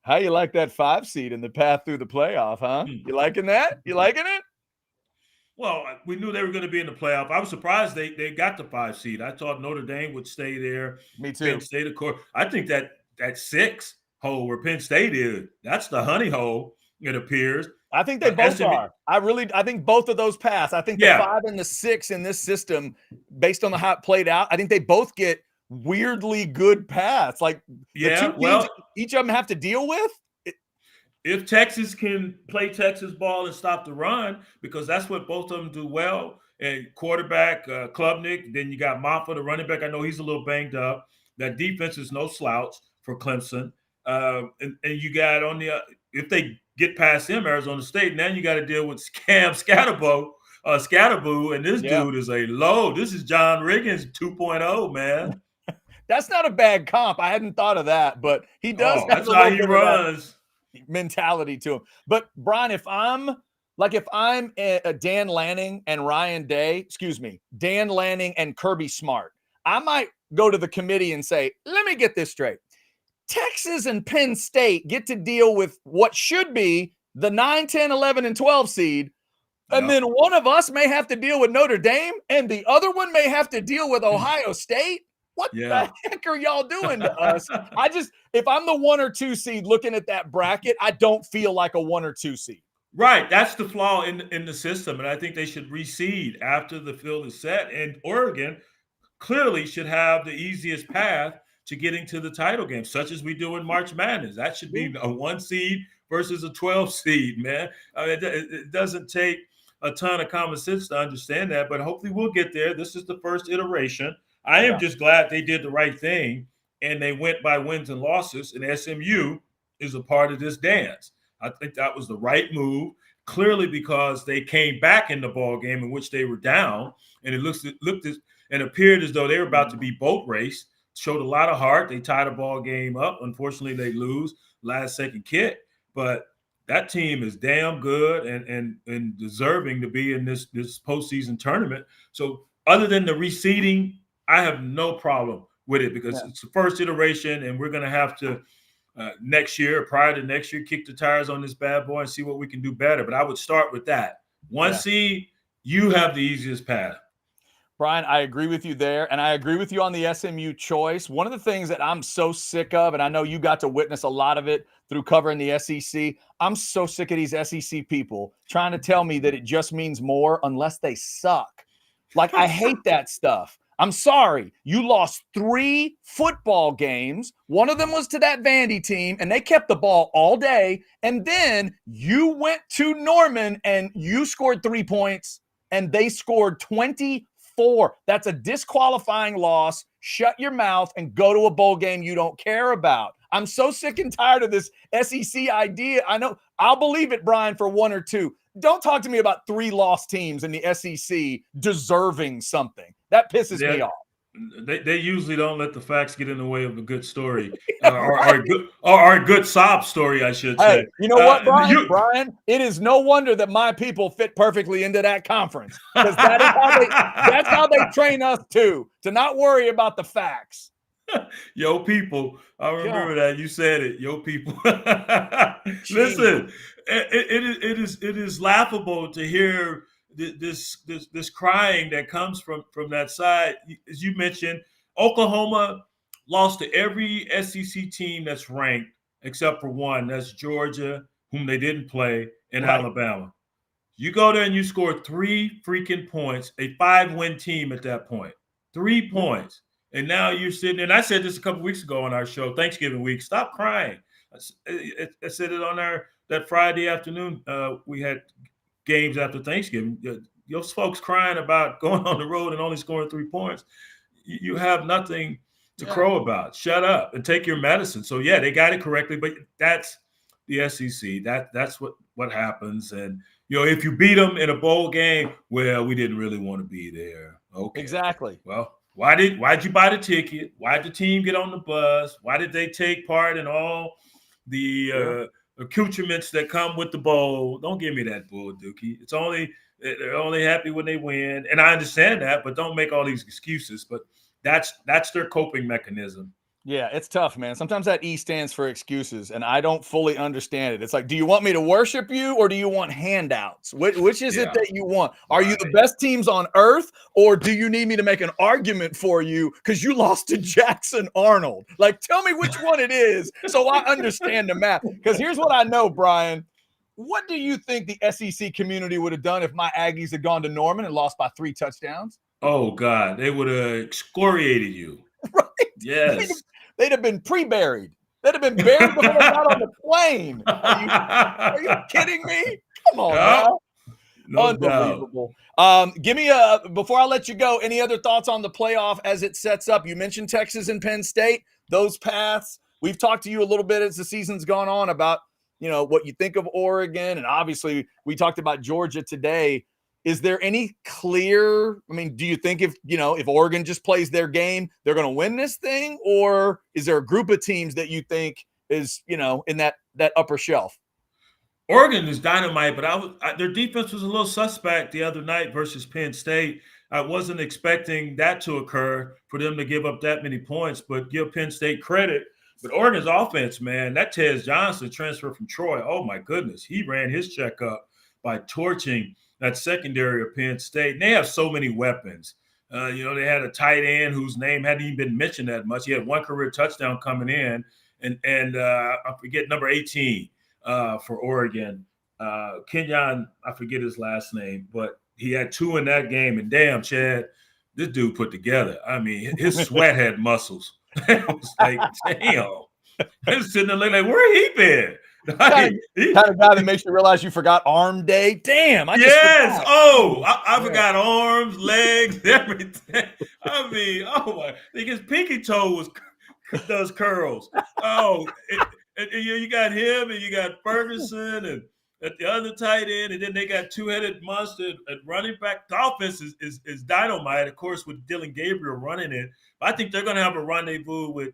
how you like that 5 seed in the path through the playoff, huh? You liking that? You liking it? Well, we knew they were going to be in the playoff. I was surprised they got the 5 seed. I thought Notre Dame would stay there. Me too. Penn State, of course. I think that 6 hole where Penn State is, that's the honey hole, it appears. I think they both are. I think both of those pass. I think the 5 and the 6 in this system, based on how it played out, I think they both get weirdly good paths. Like the 2 teams each of them have to deal with. If Texas can play Texas ball and stop the run, because that's what both of them do well, and quarterback Klubnik, then you got Moffa, the running back. I know he's a little banged up. That defense is no slouch for Clemson. And you got on the if they get past him, Arizona State, now you got to deal with Cam Scatterboo, and this dude is a load. This is John Riggins 2.0, man. That's not a bad comp. I hadn't thought of that, but he does. That's how he runs. Mentality to him. But Brian, if I'm a Dan Lanning and Ryan Day, Dan Lanning and Kirby Smart, I might go to the committee and say, let me get this straight. Texas and Penn State get to deal with what should be the 9, 10, 11, and 12 seed. And then one of us may have to deal with Notre Dame, and the other one may have to deal with Ohio State. What the heck are y'all doing to us? If I'm the 1 or 2 seed looking at that bracket, I don't feel like a 1 or 2 seed. Right. That's the flaw in the system. And I think they should reseed after the field is set. And Oregon clearly should have the easiest path to getting to the title game, such as we do in March Madness. That should be a 1 seed versus a 12 seed, man. It doesn't take a ton of common sense to understand that, but hopefully we'll get there. This is the first iteration. I am just glad they did the right thing and they went by wins and losses, and SMU is a part of this dance. I think that was the right move, clearly because they came back in the ball game in which they were down, and it looked and appeared as though they were about to be boat race. Showed a lot of heart. They tied a ball game up. Unfortunately, they lose last second kick, but that team is damn good and deserving to be in this postseason tournament. So other than the reseeding, I have no problem with it because it's the first iteration, and we're going to have to prior to next year, kick the tires on this bad boy and see what we can do better. But I would start with that. 1 seed, you have the easiest path. Brian, I agree with you there, and I agree with you on the SMU choice. One of the things that I'm so sick of, and I know you got to witness a lot of it through covering the SEC, I'm so sick of these SEC people trying to tell me that it just means more unless they suck. Like, I hate that stuff. I'm sorry. You lost 3 football games. One of them was to that Vandy team, and they kept the ball all day. And then you went to Norman and you scored 3 points, and they scored 24. That's a disqualifying loss. Shut your mouth and go to a bowl game you don't care about. I'm so sick and tired of this SEC idea. I know I'll believe it, Brian, for 1 or 2. Don't talk to me about 3 lost teams in the SEC deserving something. That pisses me off. They usually don't let the facts get in the way of a good story, or a good sob story, I should say. Hey, you know what, Brian? Brian, it is no wonder that my people fit perfectly into that conference, because that's how they train us to not worry about the facts. Yo, people, I remember that you said it. Yo, people. Listen, it is laughable to hear this crying that comes from that side. As you mentioned, Oklahoma lost to every SEC team that's ranked except for one. That's Georgia, whom they didn't play, and Alabama. You go there and you score 3 freaking points, a 5-win team at that point. 3 points. And now you're sitting there, and I said this a couple weeks ago on our show, Thanksgiving week. Stop crying. I said it on that Friday afternoon. We had games after Thanksgiving. Those folks crying about going on the road and only scoring 3 points. You have nothing to crow about. Shut up and take your medicine. So, yeah, they got it correctly, but that's the SEC. That's what happens. And, if you beat them in a bowl game, well, we didn't really want to be there. Okay. Exactly. Well, why'd you buy the ticket? Why'd the team get on the bus? Why did they take part in all the accoutrements that come with the bowl? Don't give me that bull, Dookie. They're only happy when they win, and I understand that, but don't make all these excuses. But that's their coping mechanism. Yeah, it's tough, man. Sometimes that E stands for excuses, and I don't fully understand it. It's like, do you want me to worship you, or do you want handouts? Which is it that you want? Are you the best teams on earth, or do you need me to make an argument for you because you lost to Jackson Arnold? Like, tell me which one it is so I understand the math. Because here's what I know, Brian. What do you think the SEC community would have done if my Aggies had gone to Norman and lost by 3 touchdowns? Oh, God. They would have excoriated you. Right. Yes. They'd have been pre-buried. They'd have been buried before they got on the plane. Are you kidding me? Come on, now. No Unbelievable. Give me before I let you go, any other thoughts on the playoff as it sets up? You mentioned Texas and Penn State, those paths. We've talked to you a little bit as the season's gone on about, what you think of Oregon. And obviously we talked about Georgia today. Is there any clear, do you think if Oregon just plays their game, they're going to win this thing? Or is there a group of teams that you think is, in that upper shelf? Oregon is dynamite, but their defense was a little suspect the other night versus Penn State. I wasn't expecting that to occur for them to give up that many points, but give Penn State credit. But Oregon's offense, man, that Tez Johnson transfer from Troy, oh my goodness, he ran his check up by torching that secondary of Penn State. And they have so many weapons. They had a tight end whose name hadn't even been mentioned that much. He had 1 career touchdown coming in, and I forget number 18 for Oregon. Kenyon, I forget his last name, but he had 2 in that game. And damn, Chad, this dude put together. His sweat had muscles. It was like, damn. I was sitting there like, where he been? Kind of guy that makes you realize you forgot arm day. Damn. I forgot arms, legs, everything. His pinky toe does curls. You got him and you got Ferguson and at the other tight end, and then they got 2-headed monster at running back. The offense is dynamite, of course, with Dylan Gabriel running it. But I think they're going to have a rendezvous with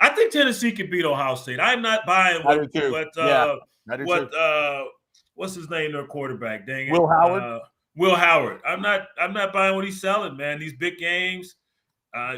I think Tennessee can beat Ohio State. I'm not buying what's his name, their quarterback? Dang it. Will Howard. Will Howard. I'm not buying what he's selling, man. These big games,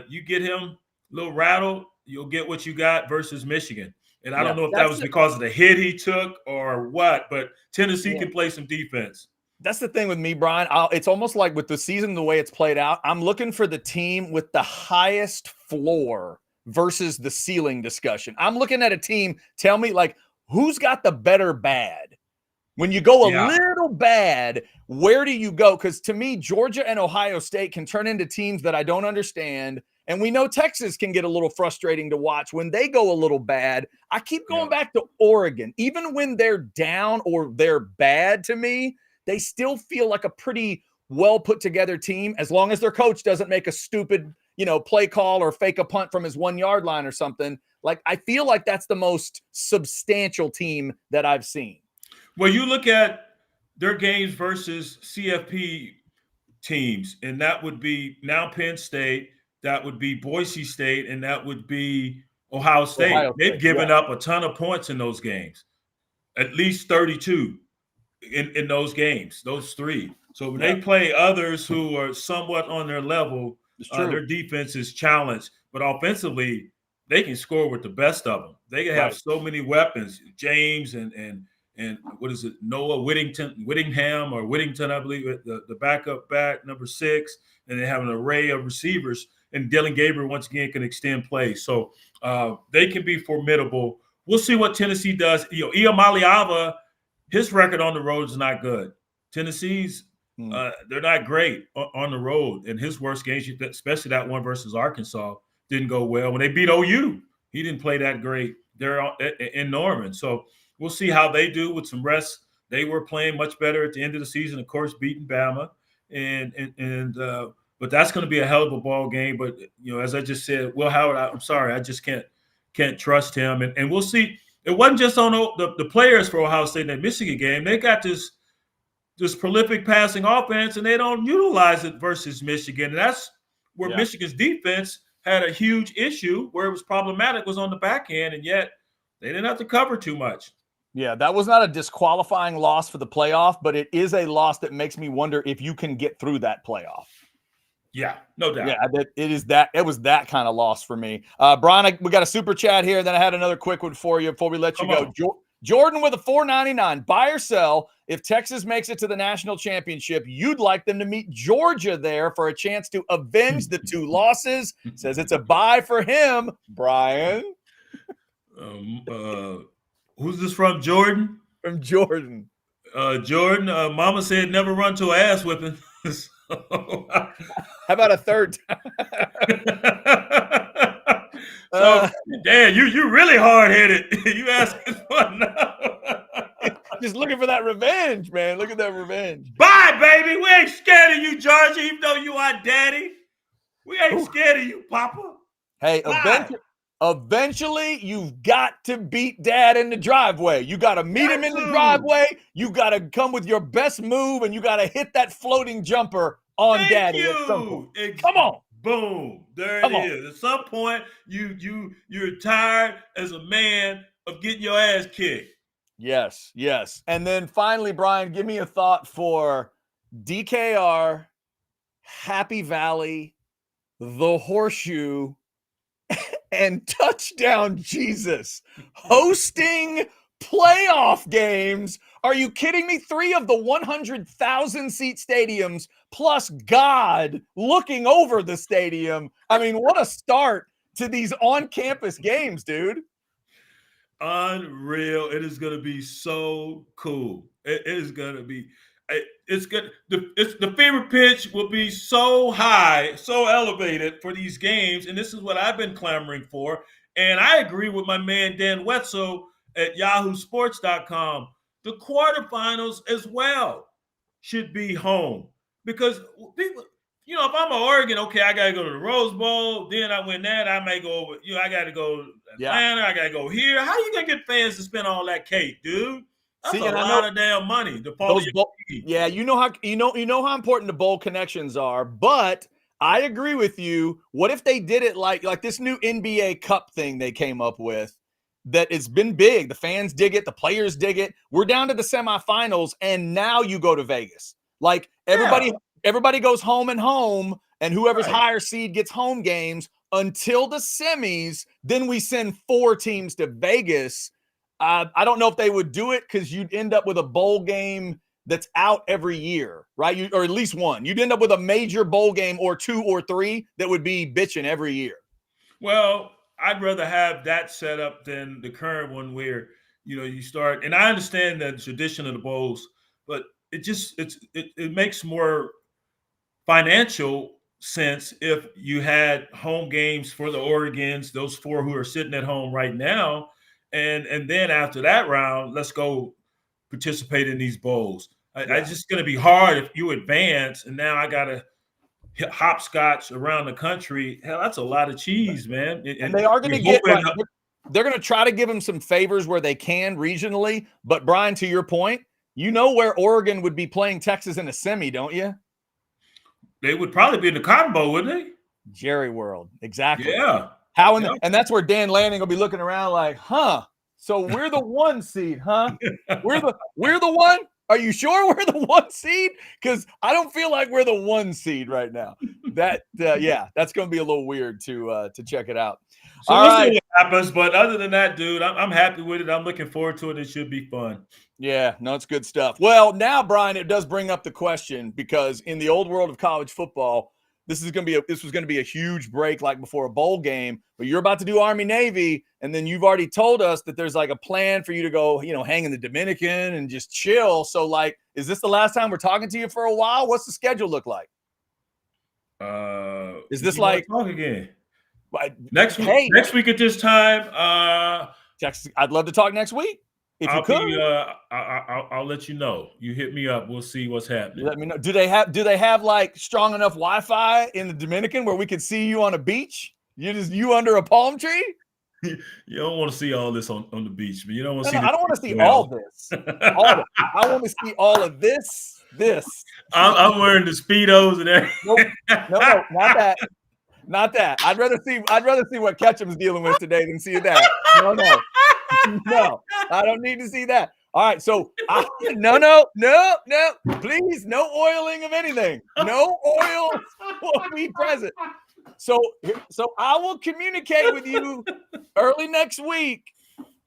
you get him a little rattled, you'll get what you got versus Michigan. And I don't know if that was because of the hit he took or what, but Tennessee can play some defense. That's the thing with me, Brian. It's almost like with the season, the way it's played out, I'm looking for the team with the highest floor versus the ceiling discussion. I'm looking at a team. Tell me, like, who's got the better bad? When you go a Yeah. little bad, where do you go? Because to me, Georgia and Ohio State can turn into teams that I don't understand. And we know Texas can get a little frustrating to watch when they go a little bad. I keep going back to Oregon. Even when they're down or they're bad to me, they still feel like a pretty well put together team as long as their coach doesn't make a stupid, play call or fake a punt from his 1 yard line or something. Like, I feel like that's the most substantial team that I've seen. Well, you look at their games versus CFP teams, and that would be now Penn State, that would be Boise State, and that would be Ohio State. They've given up a ton of points in those games, at least 32 in those games, those three. So when they play others who are somewhat on their level, their defense is challenged. But offensively, they can score with the best of them. They can have so many weapons. James and what is it? Noah Whittingham, I believe, the backup back, number 6. And they have an array of receivers. And Dylan Gabriel, once again, can extend plays. So they can be formidable. We'll see what Tennessee does. Iamaliava, his record on the road is not good. Tennessee's, they're not great on the road. And his worst games, especially that one versus Arkansas, didn't go well. When they beat OU, he didn't play that great there in Norman. So we'll see how they do with some rest. They were playing much better at the end of the season, of course, beating Bama. But that's going to be a hell of a ball game. But, as I just said, Will Howard, I'm sorry, I just can't trust him. And we'll see. It wasn't just on the players for Ohio State in that Michigan game. They got this prolific passing offense, and they don't utilize it versus Michigan. And that's where Michigan's defense had a huge issue, where it was problematic, was on the back end, and yet they didn't have to cover too much. Yeah, that was not a disqualifying loss for the playoff, but it is a loss that makes me wonder if you can get through that playoff. Yeah, no doubt. Yeah, it was that kind of loss for me. Brian, we got a super chat here, and then I had another quick one for you before we let you go. Jordan with a $4.99. Buy or sell. If Texas makes it to the national championship, you'd like them to meet Georgia there for a chance to avenge the 2 losses. Says it's a buy for him, Brian. Who's this from, Jordan? From Jordan. Jordan, Mama said never run to an ass whipping. How about a third time? So, Dan, you really hard-headed. You asking for now. Just looking for that revenge, man. Look at that revenge. Bye, baby. We ain't scared of you, Georgia, even though you are daddy. We ain't scared of you, Papa. Hey, eventually you've got to beat Dad in the driveway. You got to meet him in the driveway. You got to come with your best move, and you got to hit that floating jumper on Daddy at some point. Come on. Boom. There it is. At some point, you're tired as a man of getting your ass kicked. Yes. And then finally, Brian, give me a thought for DKR, Happy Valley, the Horseshoe, and Touchdown Jesus hosting playoff games. Are you kidding me? 3 of the 100,000 seat stadiums plus God looking over the stadium. I mean, what a start to these on-campus games, dude. Unreal. It is going to be so cool. It is going to be. It's good. The favorite pitch will be so high, so elevated for these games, and this is what I've been clamoring for. And I agree with my man Dan Wetzel at YahooSports.com. The quarterfinals as well should be home, because people, if I'm an Oregon, okay, I got to go to the Rose Bowl. Then I win that, I may go over. I got to go to Atlanta. I got to go here. How you gonna get fans to spend all that cake, dude? That's a lot of damn money to follow your team. Yeah, you know how important the bowl connections are, but I agree with you. What if they did it like this new NBA Cup thing they came up with? That it's been big. The fans dig it. The players dig it. We're down to the semifinals, and now you go to Vegas. Like everybody goes home and home, and whoever's higher seed gets home games until the semis. Then we send 4 teams to Vegas. I don't know if they would do it, because you'd end up with a bowl game that's out every year, right? Or at least one. You'd end up with a major bowl game or 2 or 3 that would be bitching every year. Well, I'd rather have that setup than the current one where you start. And I understand the tradition of the bowls, but it makes more financial sense if you had home games for the Oregons, those 4 who are sitting at home right now, and then after that round, let's go participate in these bowls. It's just going to be hard if you advance, and now I got to hopscotch around the country. Hell, that's a lot of cheese, man. And they are going to get right, they're going to try to give them some favors where they can regionally. But Brian, to your point, where Oregon would be playing Texas in a semi, don't you? They would probably be in the Cotton Bowl, wouldn't they? Jerry World, exactly. Yeah. And that's where Dan Lanning will be looking around like, huh? So we're the 1 seed, huh? We're the 1. Are you sure we're the 1 seed? Because I don't feel like we're the 1 seed right now. That's going to be a little weird to check it out. So we'll see what happens. But other than that, dude, I'm happy with it. I'm looking forward to it. It should be fun. Yeah, no, it's good stuff. Well, now, Brian, it does bring up the question, because in the old world of college football, this was going to be a huge break like before a bowl game, but you're about to do Army Navy, and then you've already told us that there's like a plan for you to go, hang in the Dominican and just chill. So like, is this the last time we're talking to you for a while? What's the schedule look like? Is this like talk again? Next week at this time? Texas, I'd love to talk next week. If you could, I'll let you know. You hit me up. We'll see what's happening. Let me know. Do they have like strong enough Wi-Fi in the Dominican where we could see you on a beach? You under a palm tree? You don't want to see all this on the beach, but you don't want to see. I don't want to see all this. I want to see all of this. I'm wearing the Speedos and everything. No, not that. I'd rather see what Ketchum's dealing with today than see that. No, I don't need to see that. All right, so no, please, no oiling of anything. No oil will be present. So I will communicate with you early next week,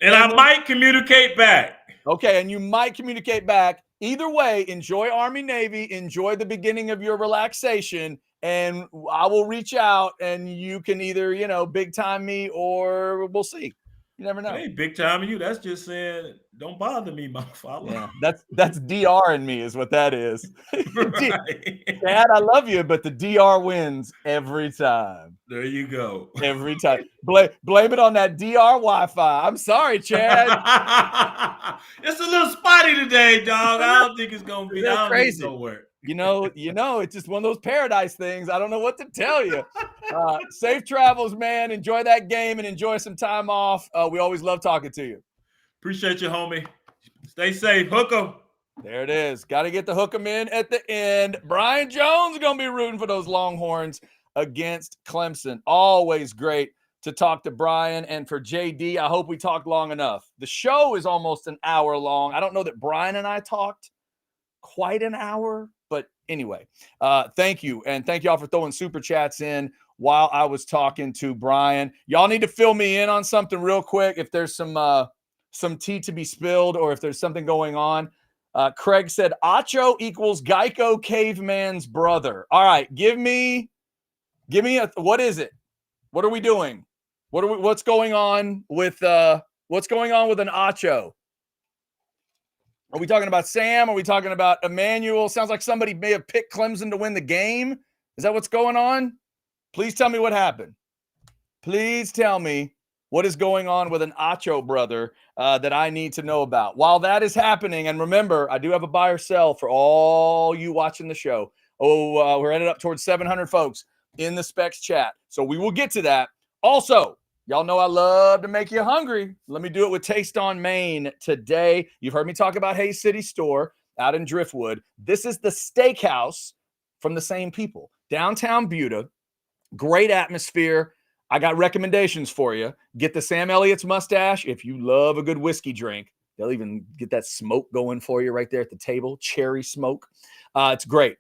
and I might communicate back. Okay, and you might communicate back. Either way, enjoy Army Navy, enjoy the beginning of your relaxation, and I will reach out, and you can either big time me or we'll see. You never know. Hey, big time you. That's just saying, don't bother me, my father. Yeah, that's DR in me is what that is. Right. Dad, I love you, but the DR wins every time. There you go. Every time. Blame it on that DR Wi-Fi. I'm sorry, Chad. It's a little spotty today, dog. I don't think it's gonna be. I don't crazy. think it's gonna work. It's just one of those paradise things. I don't know what to tell you. Safe travels, man. Enjoy that game and enjoy some time off. We always love talking to you. Appreciate you, homie. Stay safe. Hook 'em. There it is. Got to get the hook 'em in at the end. Brian Jones is going to be rooting for those Longhorns against Clemson. Always great to talk to Brian. And for JD, I hope we talked long enough. The show is almost an hour long. I don't know that Brian and I talked quite an hour. But anyway, thank you. And thank y'all for throwing super chats in while I was talking to Brian. Y'all need to fill me in on something real quick. If there's some tea to be spilled or if there's something going on. Craig said, Acho equals Geico caveman's brother. All right, give me what is it? What are we doing? What's going on with an Acho? Are we talking about Sam? Are we talking about Emmanuel? Sounds like somebody may have picked Clemson to win the game. Is that what's going on? Please tell me what happened. Please tell me what is going on with an Acho brother that I need to know about. While that is happening, and remember, I do have a buy or sell for all you watching the show. We're headed up towards 700 folks in the Specs chat. So we will get to that. Also, y'all know I love to make you hungry. Let me do it with Taste on Main today. You've heard me talk about Hayes City Store out in Driftwood. This is the steakhouse from the same people. Downtown Buda. Great atmosphere. I got recommendations for you. Get the Sam Elliott's mustache. If you love a good whiskey drink, they'll even get that smoke going for you right there at the table. Cherry smoke. It's great.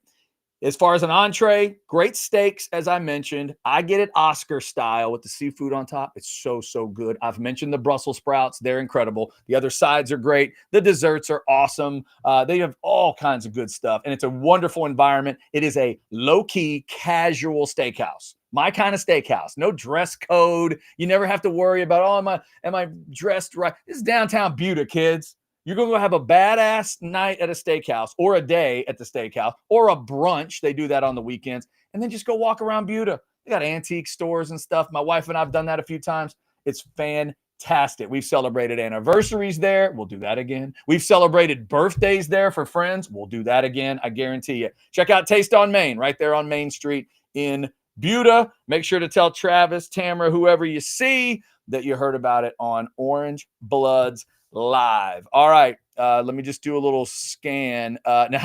As far as an entree, great steaks, as I mentioned. I get it Oscar style with the seafood on top. It's so, so good. I've mentioned the Brussels sprouts. They're incredible. The other sides are great. The desserts are awesome. They have all kinds of good stuff, and it's a wonderful environment. It is a low-key, casual steakhouse. My kind of steakhouse. No dress code. You never have to worry about, oh, am I dressed right? This is downtown Buda, kids. You're going to go have a badass night at a steakhouse or a day at the steakhouse or a brunch. They do that on the weekends. And then just go walk around Buda. They got antique stores and stuff. My wife and I have done that a few times. It's fantastic. We've celebrated anniversaries there. We'll do that again. We've celebrated birthdays there for friends. We'll do that again. I guarantee you. Check out Taste on Main right there on Main Street in Buda. Make sure to tell Travis, Tamara, whoever you see that you heard about it on Orange Bloods Live. All right. Let me just do a little scan. Now,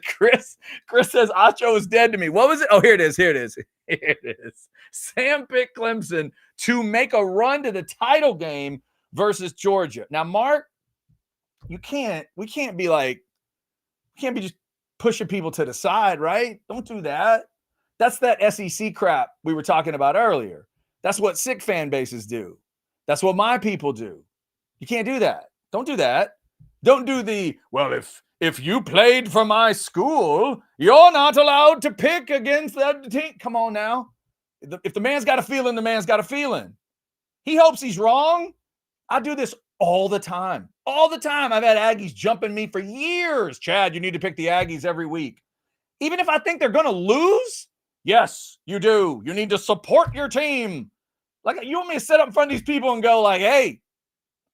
Chris says Acho is dead to me. What was it? Oh, here it is. Here it is. Sam picked Clemson to make a run to the title game versus Georgia. Now, Mark, we can't be just pushing people to the side, right? Don't do that. That's that SEC crap we were talking about earlier. That's what sick fan bases do. That's what my people do. You can't do that. Don't do that. Don't do the, well, if you played for my school, you're not allowed to pick against that team. Come on now. If the man's got a feeling, the man's got a feeling. He hopes he's wrong. I do this all the time. All the time. I've had Aggies jumping me for years. Chad, you need to pick the Aggies every week. Even if I think they're going to lose, yes, you do. You need to support your team. Like, you want me to sit up in front of these people and go like, hey,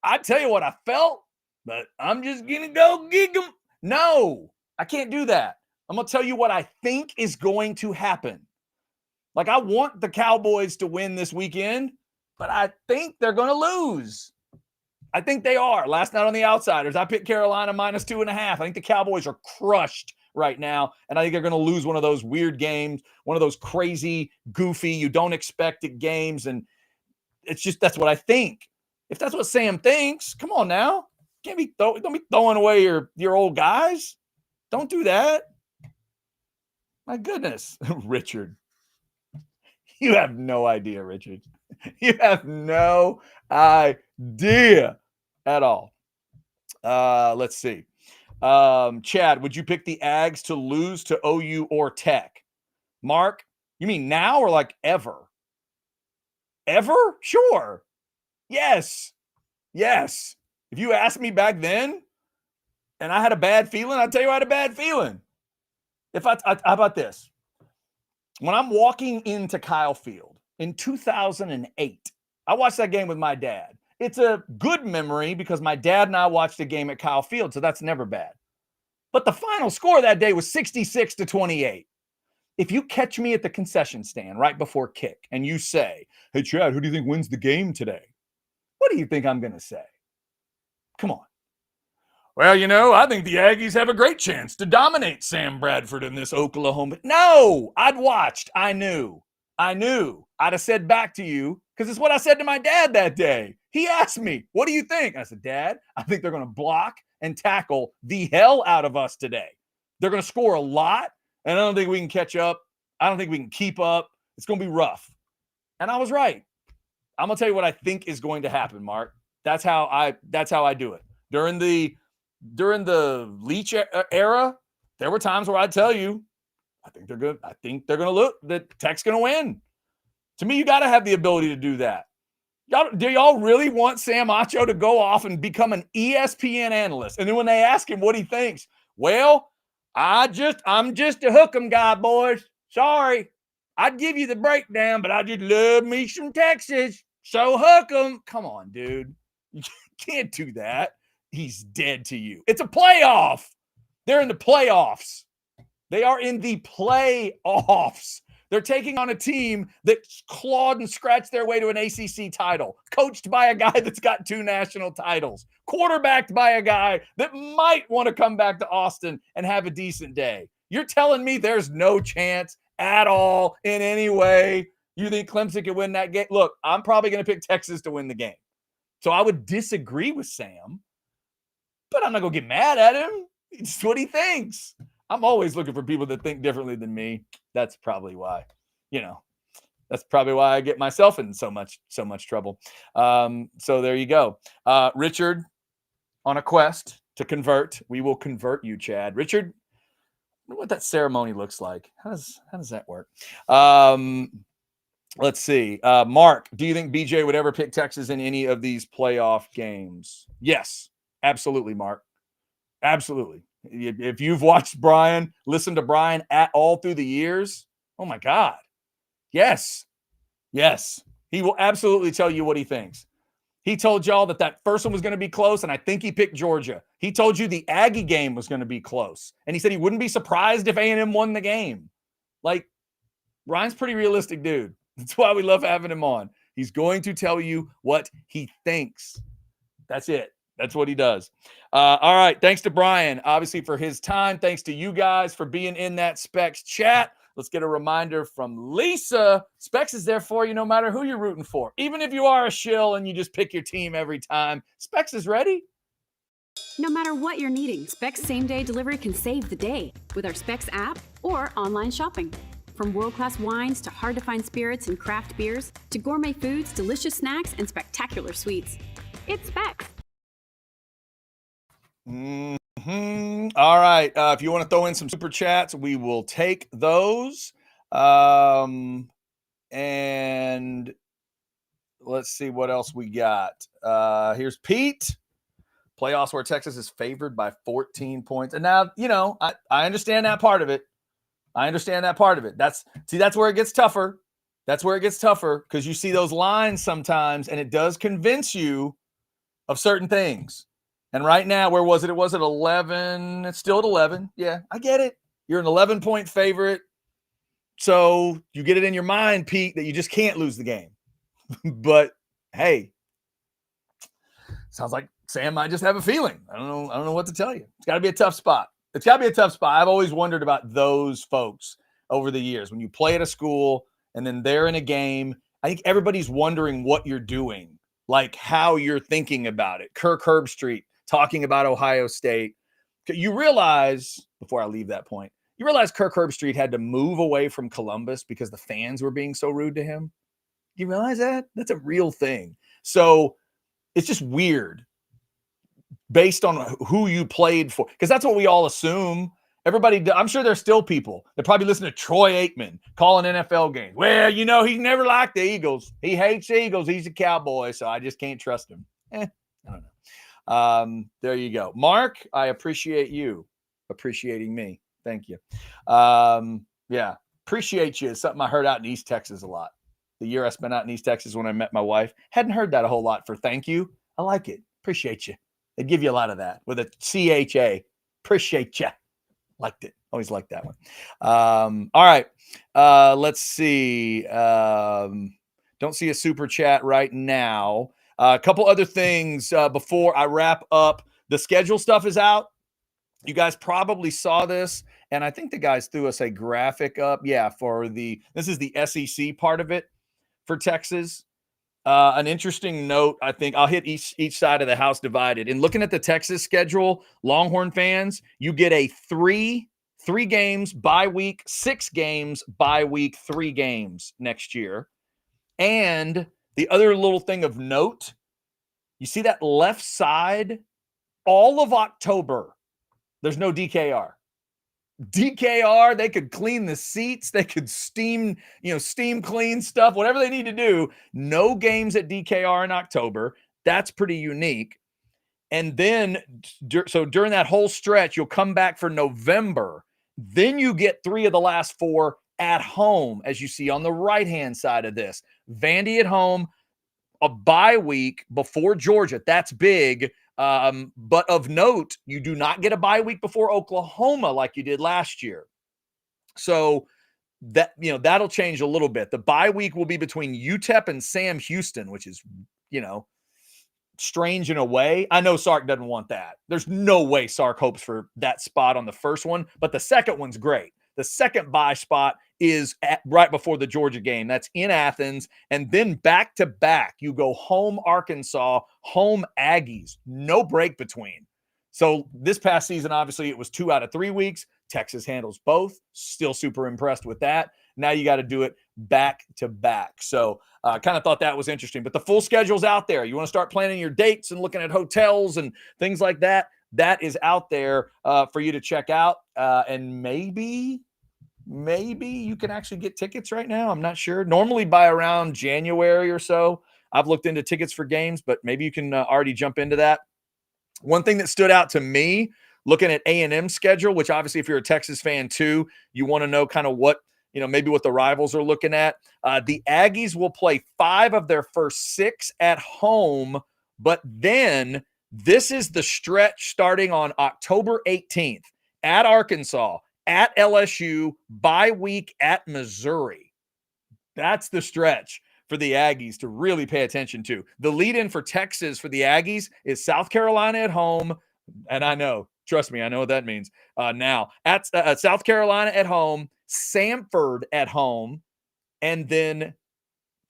I tell you what I felt, but I'm just going to go gig them. No, I can't do that. I'm going to tell you what I think is going to happen. Like, I want the Cowboys to win this weekend, but I think they're going to lose. I think they are. Last night on the Outsiders, I picked Carolina -2.5. I think the Cowboys are crushed right now, and I think they're going to lose one of those weird games, one of those crazy, goofy, you don't expect it games, and it's just that's what I think. If that's what Sam thinks, come on now. Don't be throwing away your old guys. Don't do that. My goodness. Richard. You have no idea, Richard. You have no idea at all. Let's see. Chad, would you pick the Ags to lose to OU or Tech? Mark, you mean now or like ever? Ever? Sure. Yes. If you asked me back then and I had a bad feeling, I'd tell you I had a bad feeling. How about this? When I'm walking into Kyle Field in 2008, I watched that game with my dad. It's a good memory because my dad and I watched a game at Kyle Field, so that's never bad. But the final score that day was 66-28. If you catch me at the concession stand right before kick and you say, hey, Chad, who do you think wins the game today? What do you think I'm going to say? Come on. Well, I think the Aggies have a great chance to dominate Sam Bradford in this Oklahoma. No, I'd watched. I knew. I'd have said back to you, because it's what I said to my dad that day. He asked me, what do you think? I said, Dad, I think they're going to block and tackle the hell out of us today. They're going to score a lot, and I don't think we can catch up. I don't think we can keep up. It's going to be rough. And I was right. I'm going to tell you what I think is going to happen, Mark. That's how I do it. During the Leach era, there were times where I'd tell you, I think they're good. I think they're going to look that Tech's going to win. To me, you got to have the ability to do that. Do y'all really want Sam Acho to go off and become an ESPN analyst? And then when they ask him what he thinks, well, I'm just a hook 'em guy, boys. Sorry. I'd give you the breakdown, but I just love me some Texas. So hook 'em. Come on, dude. You can't do that. He's dead to you. It's a playoff. They're in the playoffs. They are in the playoffs. They're taking on a team that clawed and scratched their way to an ACC title, coached by a guy that's got 2 national titles, quarterbacked by a guy that might want to come back to Austin and have a decent day. You're telling me there's no chance at all in any way you think Clemson can win that game? Look, I'm probably going to pick Texas to win the game. So I would disagree with Sam, but I'm not going to get mad at him. It's what he thinks. I'm always looking for people that think differently than me. That's probably why, that's probably why I get myself in so much trouble. So there you go. Richard, on a quest to convert. We will convert you, Chad. Richard, I wonder what that ceremony looks like. How does that work? Let's see. Mark, do you think BJ would ever pick Texas in any of these playoff games? Yes, absolutely, Mark. Absolutely. If you've watched Brian, listened to Brian at all through the years, oh my God. Yes. He will absolutely tell you what he thinks. He told y'all that first one was going to be close, and I think he picked Georgia. He told you the Aggie game was going to be close, and he said he wouldn't be surprised if A&M won the game. Like, Ryan's pretty realistic dude. That's why we love having him on. He's going to tell you what he thinks. That's it. That's what he does. All right. Thanks to Brian, obviously, for his time. Thanks to you guys for being in that Specs chat. Let's get a reminder from Lisa. Specs is there for you no matter who you're rooting for. Even if you are a shill and you just pick your team every time, Specs is ready. No matter what you're needing, Specs same-day delivery can save the day with our Specs app or online shopping. From world-class wines to hard-to-find spirits and craft beers to gourmet foods, delicious snacks, and spectacular sweets. It's Specs. All right. If you want to throw in some super chats, we will take those. And let's see what else we got. Here's Pete. Playoffs where Texas is favored by 14 points. And now, I understand that part of it. That's where it gets tougher. That's where it gets tougher because you see those lines sometimes and it does convince you of certain things. And right now, where was it? It was at 11. It's still at 11. Yeah, I get it. You're an 11-point favorite. So you get it in your mind, Pete, that you just can't lose the game. But hey, sounds like Sam might just have a feeling. I don't know what to tell you. It's got to be a tough spot. I've always wondered about those folks over the years. When you play at a school and then they're in a game, I think everybody's wondering what you're doing, like how you're thinking about it. Kirk Herbstreit talking about Ohio State. You realize, before I leave that point, Kirk Herbstreit had to move away from Columbus because the fans were being so rude to him. You realize that? That's a real thing. So it's just weird based on who you played for, because that's what we all assume. Everybody, I'm sure there's still people that probably listen to Troy Aikman calling NFL games. Well, he never liked the Eagles. He hates the Eagles. He's a Cowboy, so I just can't trust him. I don't know. There you go. Mark, I appreciate you appreciating me. Thank you. Yeah, appreciate you. It's something I heard out in East Texas a lot. The year I spent out in East Texas when I met my wife, hadn't heard that a whole lot for thank you. I like it. Appreciate you. They give you a lot of that with a CHA. Appreciate you. Liked it. Always liked that one. All right. Let's see. Don't see a super chat right now. A couple other things before I wrap up. The schedule stuff is out. You guys probably saw this, and I think the guys threw us a graphic up. Yeah, this is the SEC part of it for Texas. An interesting note, I think I'll hit each side of the house divided. In looking at the Texas schedule, Longhorn fans, you get a three games bye week, 6 games bye week, 3 games next year. And the other little thing of note, you see that left side, all of October, there's no DKR. DKR, they could clean the seats, they could steam clean stuff, whatever they need to do. No games at DKR in October. That's pretty unique. And then, so during that whole stretch, you'll come back for November. Then you get 3 of the last 4 at home, as you see on the right-hand side of this. Vandy at home, a bye week before Georgia. That's big. But of note, you do not get a bye week before Oklahoma like you did last year. So that'll change a little bit. The bye week will be between UTEP and Sam Houston, which is, strange in a way. I know Sark doesn't want that. There's no way Sark hopes for that spot on the first one, but the second one's great. The second bye spot is right before the Georgia game. That's in Athens. And then back to back, you go home Arkansas, home Aggies, no break between. So this past season, obviously, it was 2 out of 3 weeks. Texas handles both. Still super impressed with that. Now you got to do it back to back. So kind of thought that was interesting. But the full schedule's out there. You want to start planning your dates and looking at hotels and things like that. That is out there for you to check out. And maybe you can actually get tickets right now. I'm not sure. Normally by around January or so, I've looked into tickets for games, but maybe you can already jump into that. One thing that stood out to me, looking at A&M's schedule, which obviously if you're a Texas fan too, you want to know kind of what, maybe what the rivals are looking at. The Aggies will play 5 of their first 6 at home, but then this is the stretch starting on October 18th at Arkansas, at LSU, bye week at Missouri. That's the stretch for the Aggies to really pay attention to. The lead-in for Texas for the Aggies is South Carolina at home, and I know, trust me, I know what that means. Now, at South Carolina at home, Samford at home, and then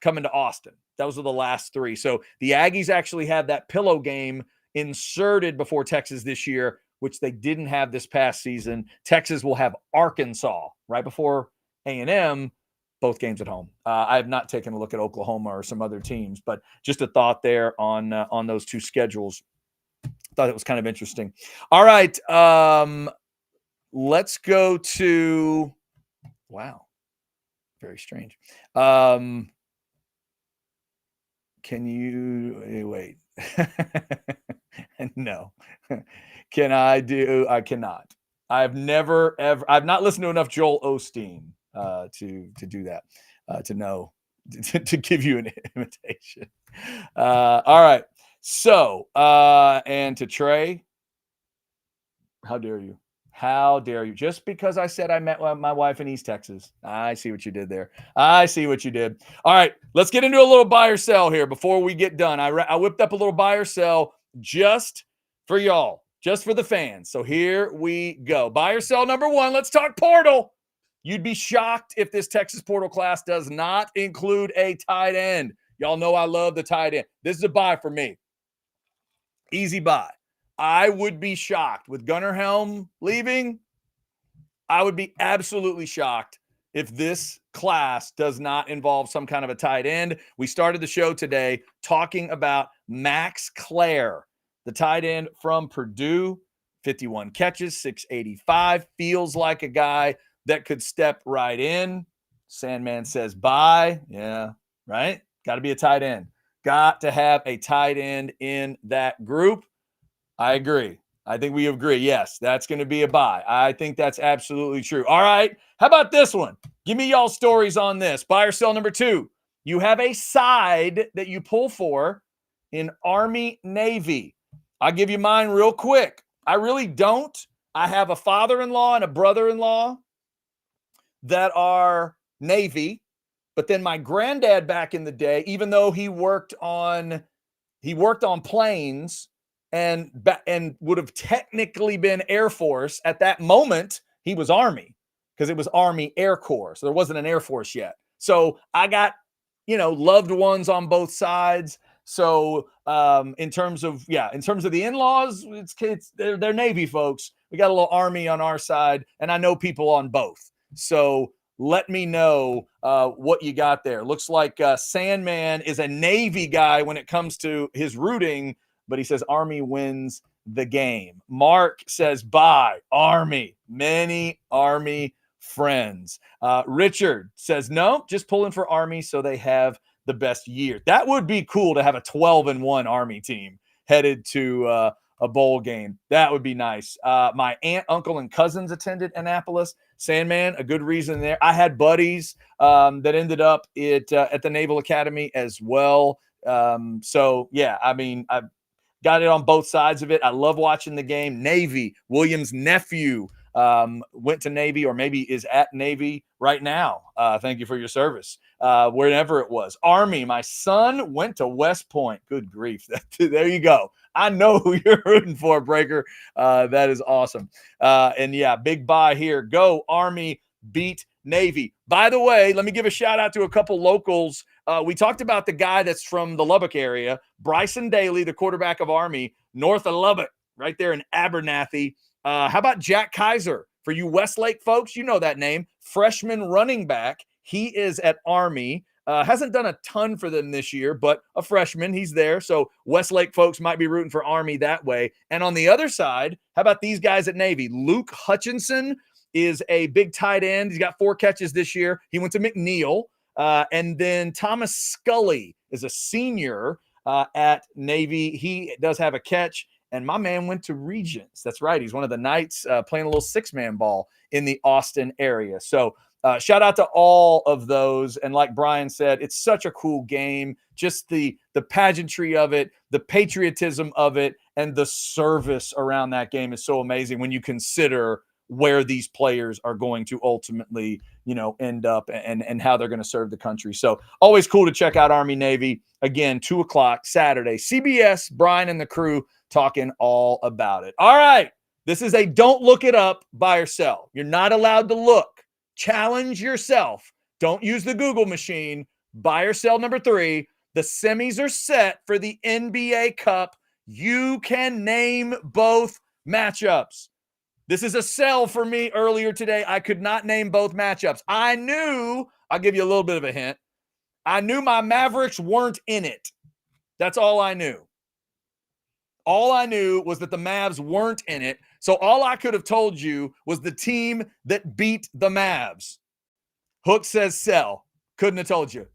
coming to Austin. Those are the last 3. So the Aggies actually have that pillow game inserted before Texas this year, which they didn't have this past season. Texas will have Arkansas right before A&M, both games at home. I have not taken a look at Oklahoma or some other teams, but just a thought there on those 2 schedules. Thought it was kind of interesting. All right, let's go to wow, very strange. Can you wait? No. Can I do? I cannot. I've never ever. I've not listened to enough Joel Osteen to do that. To know to give you an invitation. All right. So and to Trey, how dare you? How dare you? Just because I said I met my wife in East Texas. I see what you did there. I see what you did. All right, let's get into a little buy or sell here before we get done. I whipped up a little buy or sell just for y'all, just for the fans. So here we go. Buy or sell number 1. Let's talk portal. You'd be shocked if this Texas portal class does not include a tight end. Y'all know I love the tight end. This is a buy for me. Easy buy. I would be shocked with Gunnar Helm leaving. I would be absolutely shocked if this class does not involve some kind of a tight end. We started the show today talking about Max Clare, the tight end from Purdue, 51 catches, 685, feels like a guy that could step right in. Sandman says bye. Yeah, right? Got to be a tight end. Got to have a tight end in that group. I agree. I think we agree. Yes, that's going to be a buy. I think that's absolutely true. All right. How about this one? Give me y'all stories on this. Buy or sell number 2. You have a side that you pull for in Army Navy. I'll give you mine real quick. I really don't. I have a father-in-law and a brother-in-law that are Navy. But then my granddad back in the day, even though he worked on planes, and would have technically been Air Force at that moment, he was Army because it was Army Air Corps. So there wasn't an Air Force yet. So I got, loved ones on both sides. So in terms of the in-laws, they're Navy folks. We got a little Army on our side, and I know people on both. So let me know what you got there. Looks like Sandman is a Navy guy when it comes to his rooting, but he says Army wins the game. Mark says bye, Army. Many Army friends. Richard says no, just pulling for Army so they have the best year. That would be cool to have a 12-1 Army team headed to a bowl game. That would be nice. My aunt, uncle, and cousins attended Annapolis. Sandman, a good reason there. I had buddies that ended up at the Naval Academy as well. So, yeah, I mean, I've got it on both sides of it. I love watching the game. Navy, William's nephew went to Navy or maybe is at Navy right now. Thank you for your service, wherever it was. Army, my son went to West Point. Good grief. There you go. I know who you're rooting for, Breaker. That is awesome. And yeah, big buy here. Go Army, beat Navy. By the way, let me give a shout out to a couple locals. We talked about the guy that's from the Lubbock area, Bryson Daly, the quarterback of Army, north of Lubbock, right there in Abernathy. How about Jack Kaiser For you Westlake folks, you know that name. Freshman running back. He is at Army. Hasn't done a ton for them this year, but a freshman, he's there. So Westlake folks might be rooting for Army that way. And on the other side, how about these guys at Navy? Luke Hutchinson is a big tight end. He's got 4 catches this year. He went to McNeil. And then Thomas Scully is a senior at Navy. He does have a catch. And my man went to Regents. That's right. He's one of the Knights playing a little 6-man ball in the Austin area. So shout out to all of those. And like Brian said, it's such a cool game. Just the pageantry of it, the patriotism of it, and the service around that game is so amazing when you consider where these players are going to ultimately, end up and how they're going to serve the country. So always cool to check out Army Navy. Again, 2:00 Saturday, CBS, Brian and the crew talking all about it. All right. This is a don't look it up by yourself. You're not allowed to look. Challenge yourself. Don't use the Google machine. Buy or sell number 3. The semis are set for the NBA Cup. You can name both matchups. This is a sell for me earlier today. I could not name both matchups. I'll give you a little bit of a hint. I knew my Mavericks weren't in it. That's all I knew. All I knew was that the Mavs weren't in it. So all I could have told you was the team that beat the Mavs. Hook says sell. Couldn't have told you.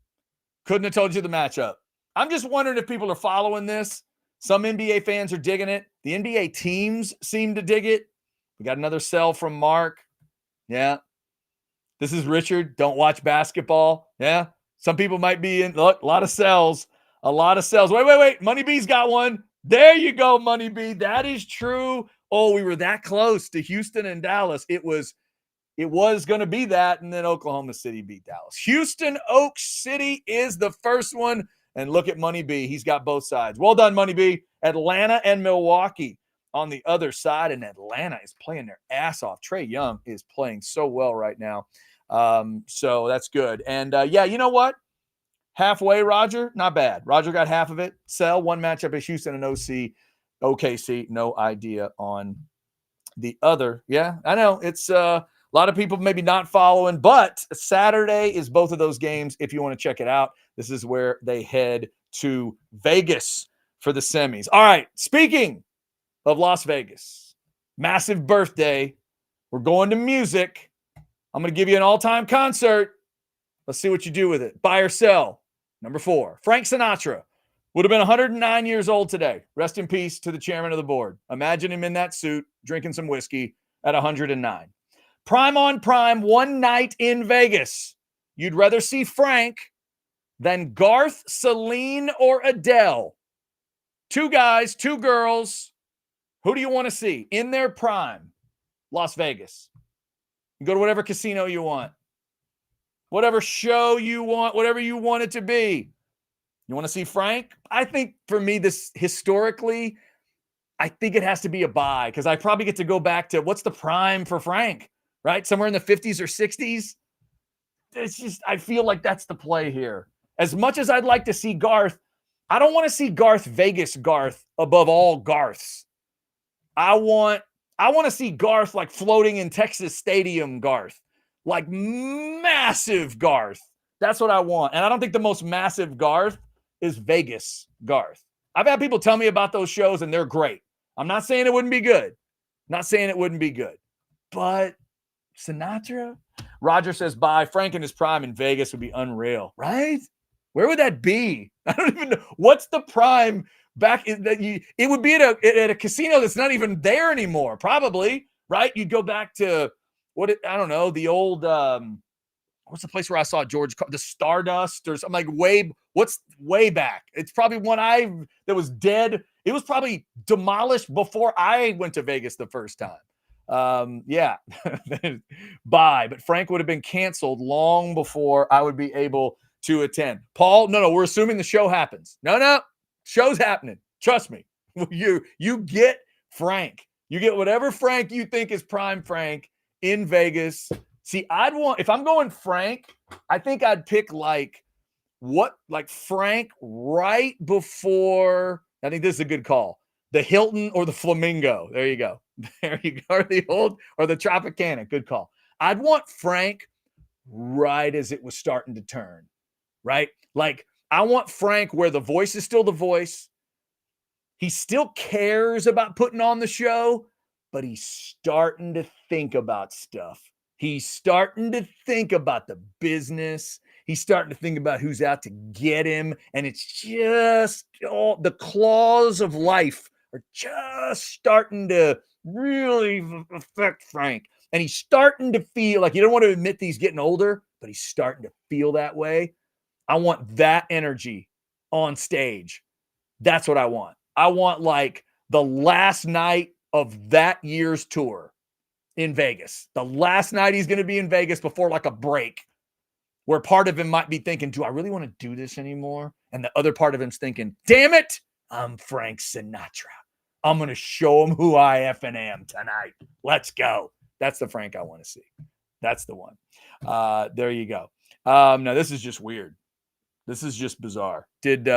Couldn't have told you the matchup. I'm just wondering if people are following this. Some NBA fans are digging it. The NBA teams seem to dig it. We got another sell from Mark. Yeah. This is Richard. Don't watch basketball. Yeah. Some people might be in. Look, a lot of sells. A lot of sells. Wait. Money B's got one. There you go, Money B. That is true. Oh, we were that close to Houston and Dallas. It was going to be that, and then Oklahoma City beat Dallas. Houston, Oak City is the first one. And look at Money B. He's got both sides. Well done, Money B. Atlanta and Milwaukee on the other side, and Atlanta is playing their ass off. Trae Young is playing so well right now. So that's good. And, you know what? Halfway, Roger, not bad. Roger got half of it. Sell one matchup at Houston and OKC. No idea on the other. Yeah, I know. It's a lot of people maybe not following, but Saturday is both of those games if you want to check it out. This is where they head to Vegas for the semis. All right, speaking of Las Vegas, massive birthday. We're going to music. I'm going to give you an all-time concert. Let's see what you do with it. Buy or sell. Number 4, Frank Sinatra would have been 109 years old today. Rest in peace to the chairman of the board. Imagine him in that suit, drinking some whiskey at 109. Prime on prime, one night in Vegas. You'd rather see Frank than Garth, Celine, or Adele. 2 guys, 2 girls. Who do you want to see in their prime? Las Vegas. You go to whatever casino you want. Whatever show you want, whatever you want it to be. You want to see Frank? I think for me, this historically, I think it has to be a buy because I probably get to go back to what's the prime for Frank, right? Somewhere in the 50s or 60s. It's just, I feel like that's the play here. As much as I'd like to see Garth, I don't want to see Garth Vegas Garth above all Garths. I want to see Garth like floating in Texas Stadium Garth. Like massive Garth. That's what I want. And I don't think the most massive Garth is Vegas Garth. I've had people tell me about those shows and they're great. I'm not saying it wouldn't be good. But Sinatra? Roger says bye. Frank in his prime in Vegas would be unreal, right? Where would that be? I don't even know. What's the prime back? It would be at a casino that's not even there anymore, probably, right? You'd go back to I don't know, the old, what's the place where I saw the Stardust or something like way back? It's probably one that was dead. It was probably demolished before I went to Vegas the first time. Yeah, bye. But Frank would have been canceled long before I would be able to attend. Paul, no, we're assuming the show happens. No, show's happening. Trust me. You get Frank. You get whatever Frank you think is prime Frank in Vegas. See, if I'm going Frank, I think I'd pick like Frank right before, I think this is a good call. The Hilton or the Flamingo. There you go. There you go. Or the Tropicana. Good call. I'd want Frank right as it was starting to turn, right? Like, I want Frank where the voice is still the voice. He still cares about putting on the show, but he's starting to think about stuff. He's starting to think about the business. He's starting to think about who's out to get him. And it's just all the claws of life are just starting to really affect Frank. And he's starting to feel like, you don't want to admit that he's getting older, but he's starting to feel that way. I want that energy on stage. That's what I want. I want like the last night of that year's tour in Vegas. The last night he's going to be in Vegas before like a break, where part of him might be thinking, do I really want to do this anymore? And the other part of him's thinking, damn it, I'm Frank Sinatra. I'm going to show him who I effing am tonight. Let's go. That's the Frank I want to see. That's the one. There you go. No, this is just weird. This is just bizarre. Did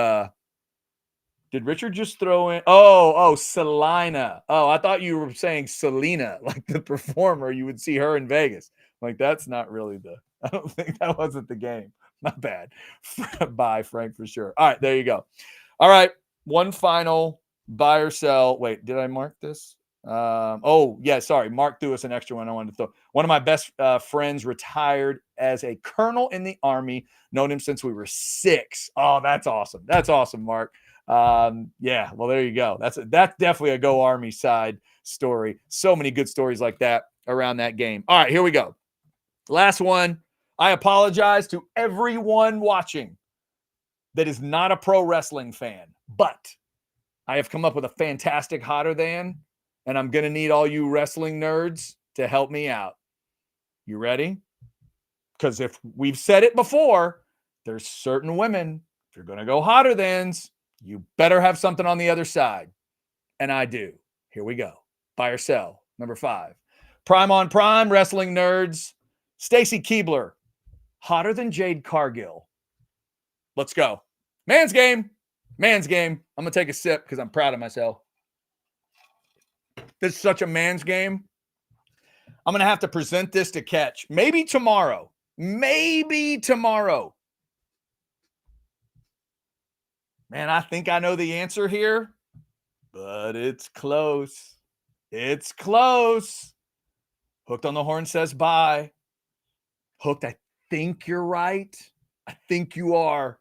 Richard just throw in? Oh, Selena. Oh, I thought you were saying Selena, like the performer. You would see her in Vegas. Like, that's not really I don't think that wasn't the game. Not bad. Buy Frank for sure. All right, there you go. All right, one final buy or sell. Wait, did I mark this? Sorry. Mark threw us an extra one I wanted to throw. One of my best friends retired as a colonel in the Army. Known him since we were 6. Oh, that's awesome. That's awesome, Mark. Yeah, well, there you go. That's definitely a Go Army side story. So many good stories like that around that game. All right, here we go. Last one. I apologize to everyone watching that is not a pro wrestling fan, but I have come up with a fantastic hotter than, and I'm going to need all you wrestling nerds to help me out. You ready? Because if we've said it before, there's certain women, if you're going to go hotter thans, you better have something on the other side. And I do. Here we go. Buy or sell. Number 5. Prime on Prime, wrestling nerds. Stacy Keibler, hotter than Jade Cargill. Let's go. Man's game. Man's game. I'm going to take a sip because I'm proud of myself. This is such a man's game. I'm going to have to present this to Catch. Maybe tomorrow. Maybe tomorrow. Man, I think I know the answer here, but it's close. It's close. Hooked on the Horn says bye. Hooked, I think you're right. I think you are.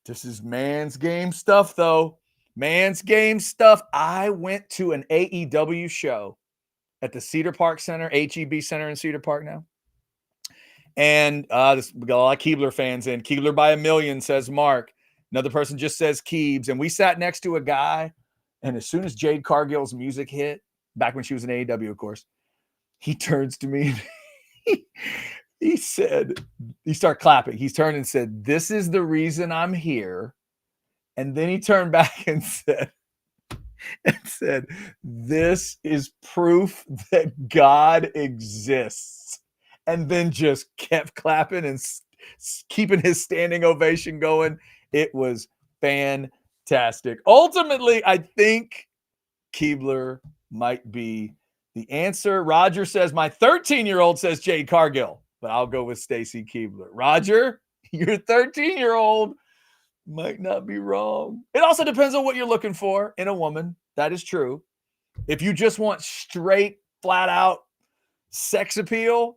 This is man's game stuff, though. Man's game stuff. I went to an AEW show at the Cedar Park Center, HEB Center in Cedar Park now. And we got a lot of Keibler fans in. Keibler by a million, says Mark. Another person just says Keebs. And we sat next to a guy, and as soon as Jade Cargill's music hit, back when she was in AEW, of course, he turns to me and he said, he started clapping. He turned and said, "This is the reason I'm here." And then he turned back and said, "This is proof that God exists." And then just kept clapping and keeping his standing ovation going. It was fantastic. Ultimately, I think Keibler might be the answer. Roger says, my 13-year-old says Jade Cargill, but I'll go with Stacy Keibler. Roger, your 13-year-old might not be wrong. It also depends on what you're looking for in a woman. That is true. If you just want straight, flat out sex appeal,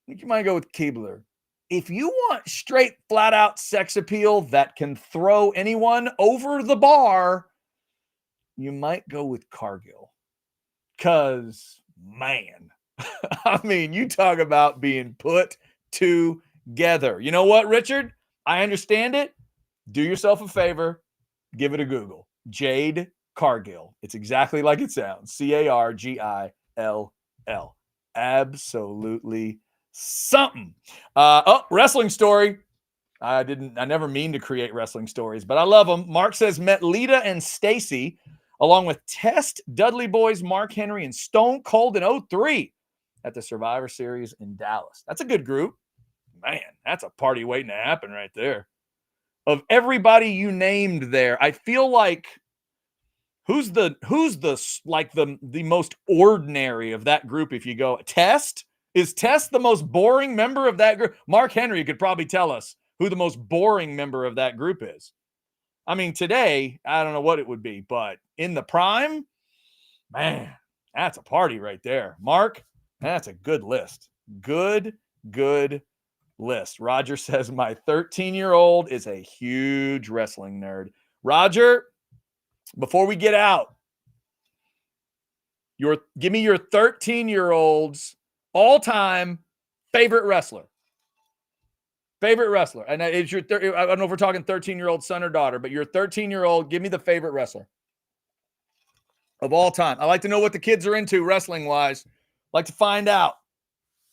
you might go with Keibler. If you want straight, flat out sex appeal that can throw anyone over the bar, you might go with Cargill. Because, man, I mean, you talk about being put together. You know what, Richard? I understand it. Do yourself a favor. Give it a Google. Jade Cargill. It's exactly like it sounds. Cargill. Absolutely something. Wrestling story. I never mean to create wrestling stories, but I love them. Mark says met Lita and Stacy along with Test, Dudley Boys, Mark Henry, and Stone Cold in 03 at the Survivor Series in Dallas. That's a good group. Man, that's a party waiting to happen right there. Of everybody you named there, I feel like Who's the like the most ordinary of that group? If you go Test, is Test the most boring member of that group? Mark Henry could probably tell us who the most boring member of that group is. I mean, today, I don't know what it would be, but in the prime, man, that's a party right there. Mark, that's a good list. Good list. Roger says my 13-year-old is a huge wrestling nerd. Roger, before we get out, give me your 13-year-old's all-time favorite wrestler. Favorite wrestler. And it's your I don't know if we're talking 13-year-old son or daughter, but your 13-year-old, give me the favorite wrestler of all time. I like to know what the kids are into wrestling-wise. Like to find out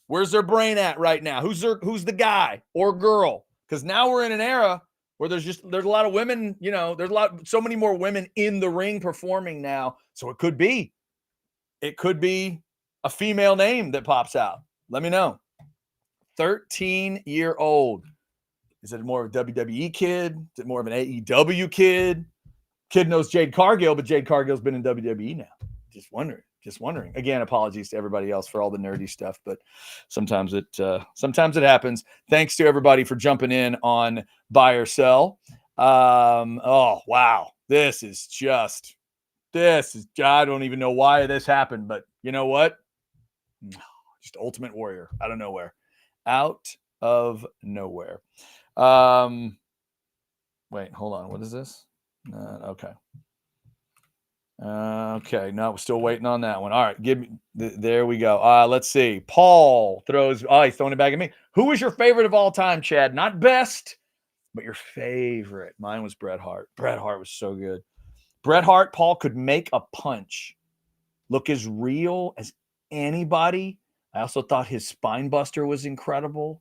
where's their brain at right now. Who's the guy or girl? Because now we're in an era where there's a lot of women, there's so many more women in the ring performing now. So it could be a female name that pops out. Let me know. 13-year-old. Is it more of a WWE kid? Is it more of an AEW kid? Kid knows Jade Cargill, but Jade Cargill's been in WWE now. Just wondering. Again, apologies to everybody else for all the nerdy stuff, but sometimes it happens. Thanks to everybody for jumping in on Buy or Sell. Oh wow, this is I don't even know why this happened, but you know what? Just Ultimate Warrior out of nowhere. Wait, hold on. What is this? Okay. Okay. No, we're still waiting on that one. All right. There we go. Let's see. Paul throws. Oh, he's throwing it back at me. Who is your favorite of all time, Chad? Not best, but your favorite. Mine was Bret Hart. Bret Hart was so good. Bret Hart, Paul, could make a punch look as real as anybody. I also thought his spine buster was incredible.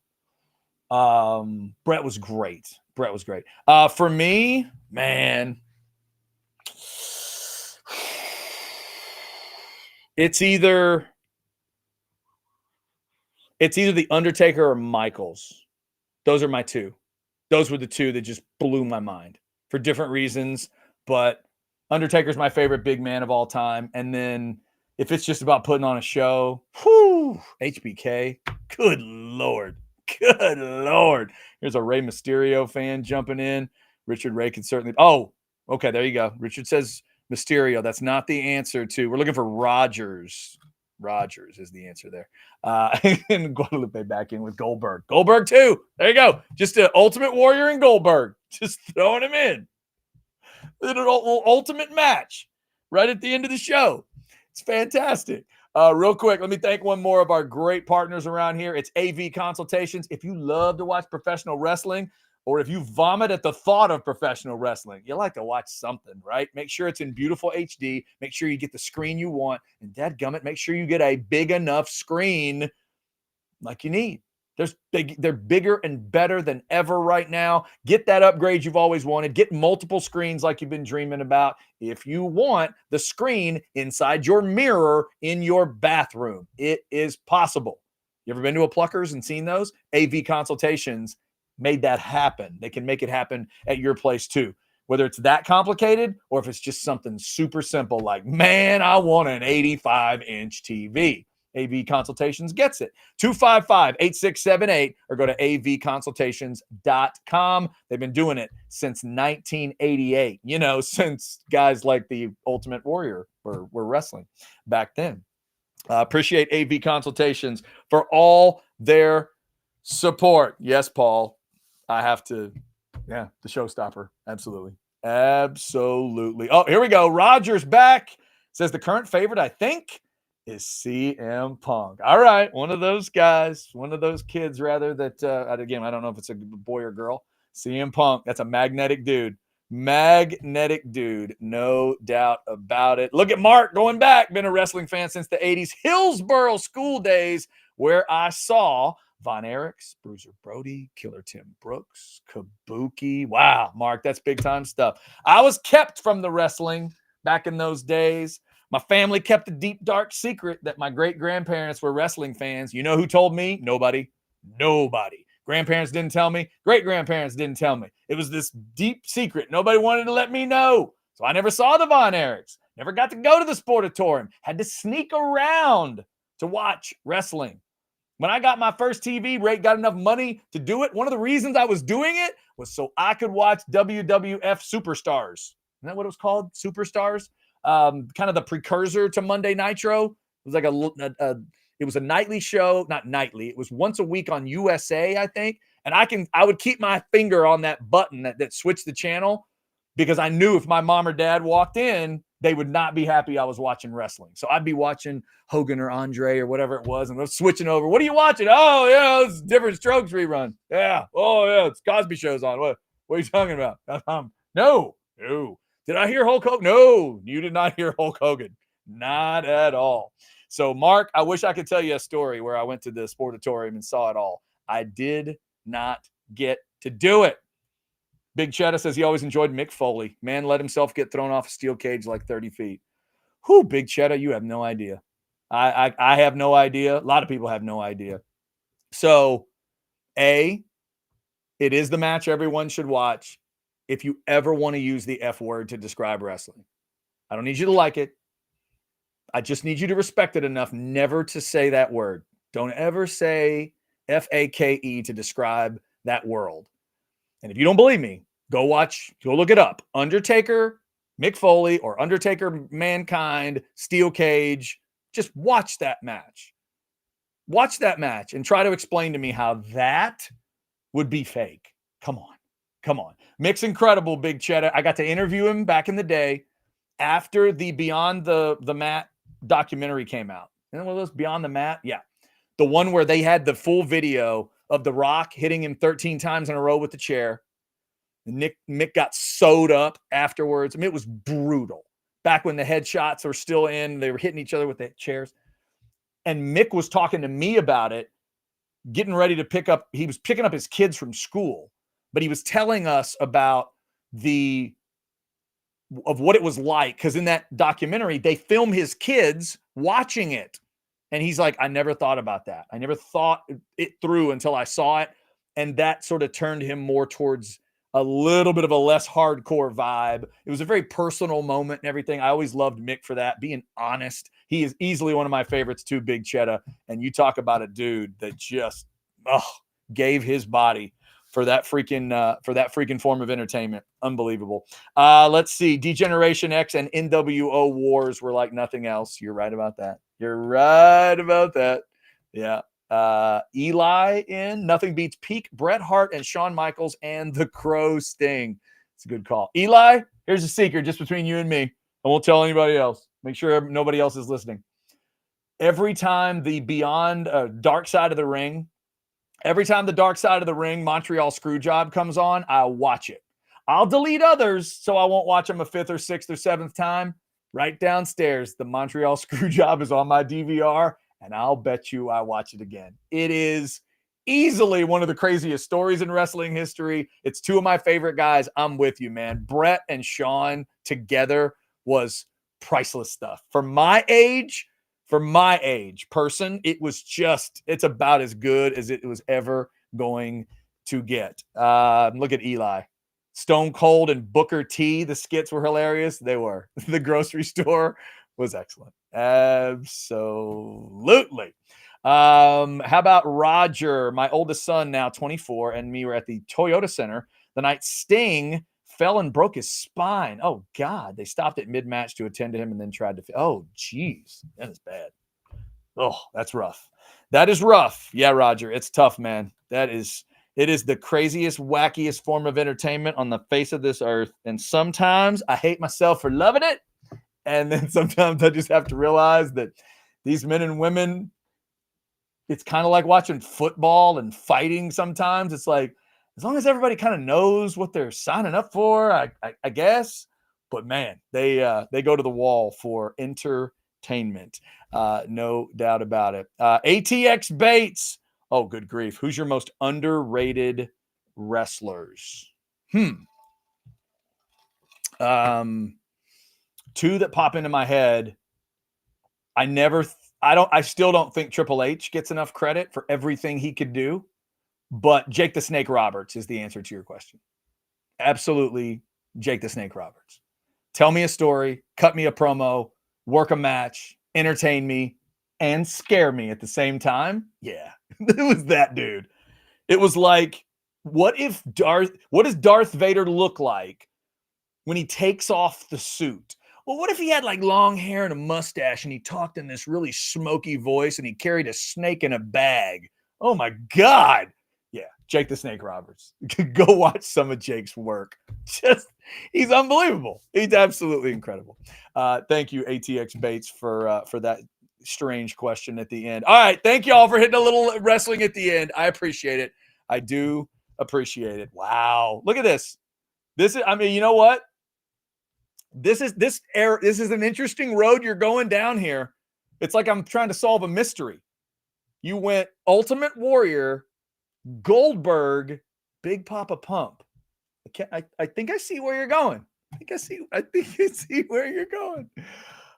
Bret was great. For me, man, it's either The Undertaker or Michaels. Those are my two. Those were the two that just blew my mind for different reasons. But Undertaker's my favorite big man of all time. And then if it's just about putting on a show, HBK, good Lord. Here's a Rey Mysterio fan jumping in. Richard Ray can certainly. Oh, okay, there you go. Richard says Mysterio. That's not the answer to. We're looking for Rogers. Rogers is the answer there. And Guadalupe back in with Goldberg. Goldberg too. There you go. Just an Ultimate Warrior and Goldberg. Just throwing him in. An ultimate match right at the end of the show. It's fantastic. Real quick, let me thank one more of our great partners around here. It's AV Consultations. If you love to watch professional wrestling, or if you vomit at the thought of professional wrestling, you like to watch something, right? Make sure it's in beautiful HD. Make sure you get the screen you want. And dadgummit, make sure you get a big enough screen like you need. They're bigger and better than ever right now. Get that upgrade you've always wanted. Get multiple screens like you've been dreaming about. If you want the screen inside your mirror in your bathroom, it is possible. You ever been to a Pluckers and seen those? AV Consultations made that happen. They can make it happen at your place too. Whether it's that complicated or if it's just something super simple like, man, I want an 85-inch TV. AV Consultations gets it. 255-8678 or go to avconsultations.com. They've been doing it since 1988, since guys like the Ultimate Warrior were wrestling back then. Appreciate AV Consultations for all their support. Yes, Paul, I have to, the showstopper. Absolutely. Oh, here we go. Roger's back. Says the current favorite, I think, is CM Punk. All right. One of those guys, one of those kids, rather, that, again, I don't know if it's a boy or girl. CM Punk. That's a magnetic dude. No doubt about it. Look at Mark going back. Been a wrestling fan since the 80s. Hillsboro school days, where I saw Von Erichs, Bruiser Brody, Killer Tim Brooks, Kabuki. Wow, Mark, that's big time stuff. I was kept from the wrestling back in those days. My family kept a deep, dark secret that my great-grandparents were wrestling fans. You know who told me? Nobody. Grandparents didn't tell me. Great-grandparents didn't tell me. It was this deep secret. Nobody wanted to let me know. So I never saw the Von Erichs. Never got to go to the Sportatorium. Had to sneak around to watch wrestling. When I got my first TV, got enough money to do it, one of the reasons I was doing it was so I could watch WWF Superstars. Isn't that what it was called? Superstars? Kind of the precursor to Monday Nitro. It was like it was a nightly show, not nightly. It was once a week on USA, I think. And I would keep my finger on that button that switched the channel, because I knew if my mom or dad walked in, they would not be happy I was watching wrestling. So I'd be watching Hogan or Andre or whatever it was, and I was switching over. What are you watching? Oh, yeah, it's Different Strokes rerun. Yeah. Oh, yeah, it's Cosby Show's on. What are you talking about? No. Did I hear Hulk Hogan? No, you did not hear Hulk Hogan. Not at all. So, Mark, I wish I could tell you a story where I went to the Sportatorium and saw it all. I did not get to do it. Big Cheddar says he always enjoyed Mick Foley. Man let himself get thrown off a steel cage like 30 feet. Whew, Big Cheddar, you have no idea. I have no idea. A lot of people have no idea. So, it is the match everyone should watch if you ever want to use the F word to describe wrestling. I don't need you to like it. I just need you to respect it enough never to say that word. Don't ever say F-A-K-E to describe that world. And if you don't believe me, go look it up. Undertaker, Mick Foley, or Undertaker, Mankind, Steel Cage. Just watch that match. Watch that match and try to explain to me how that would be fake. Come on. Mick's incredible, Big Cheddar. I got to interview him back in the day after the Beyond the Mat documentary came out. You know what was Beyond the Mat? Yeah. The one where they had the full video of The Rock hitting him 13 times in a row with the chair. Mick got sewed up afterwards. I mean, it was brutal. Back when the headshots were still in, they were hitting each other with the chairs. And Mick was talking to me about it, getting ready to he was picking up his kids from school, but he was telling us about what it was like. Because in that documentary, they film his kids watching it. And he's like, I never thought about that. I never thought it through until I saw it. And that sort of turned him more towards a little bit of a less hardcore vibe. It was a very personal moment and everything. I always loved Mick for that, being honest. He is easily one of my favorites too, Big Cheddar. And you talk about a dude that just gave his body for that freaking form of entertainment. Unbelievable. Let's see. Degeneration X and NWO wars were like nothing else. You're right about that. Yeah. Eli in nothing beats peak Bret Hart and Shawn Michaels and the Crow Sting. It's a good call. Eli, here's a secret just between you and me. I won't tell anybody else. Make sure nobody else is listening. Every time the Beyond Dark Side of the Ring, Montreal Screwjob comes on, I'll watch it. I'll delete others so I won't watch them a fifth or sixth or seventh time. Right downstairs, the Montreal Screwjob is on my DVR, and I'll bet you I watch it again. It is easily one of the craziest stories in wrestling history. It's two of my favorite guys. I'm with you, man. Bret and Shawn together was priceless stuff. For my age person, it's about as good as it was ever going to get. Look at Eli. Stone Cold and Booker T. The skits were hilarious. They were. The grocery store was excellent. Absolutely. How about Roger? My oldest son, now 24, and me were at the Toyota Center the night Sting fell and broke his spine. Oh, God. They stopped at mid-match to attend to him and then tried to... Oh, geez. That is bad. Oh, that's rough. That is rough. Yeah, Roger. It's tough, man. It is the craziest, wackiest form of entertainment on the face of this earth. And sometimes I hate myself for loving it. And then sometimes I just have to realize that these men and women, it's kind of like watching football and fighting sometimes. It's like, as long as everybody kind of knows what they're signing up for, I guess. But man, they go to the wall for entertainment. No doubt about it. ATX Bates. Oh, good grief. Who's your most underrated wrestlers? Two that pop into my head. I still don't think Triple H gets enough credit for everything he could do, but Jake the Snake Roberts is the answer to your question. Absolutely, Jake the Snake Roberts. tell me a story, cut me a promo, work a match, entertain me, and scare me at the same time. Yeah, it was that dude. It was like, what does Darth Vader look like when he takes off the suit? Well, what if he had like long hair and a mustache and he talked in this really smoky voice and he carried a snake in a bag? Oh my God. Yeah, Jake the Snake Roberts. Go watch some of Jake's work. He's unbelievable. He's absolutely incredible. Thank you, ATX Bates, for that strange question at the end. All right, thank y'all for hitting a little wrestling at the end. I appreciate it. I do appreciate it. Wow, look at this. You know what? This is an interesting road you're going down here. It's like I'm trying to solve a mystery. You went Ultimate Warrior, Goldberg, Big Papa Pump. I think I see where you're going. I think I see where you're going.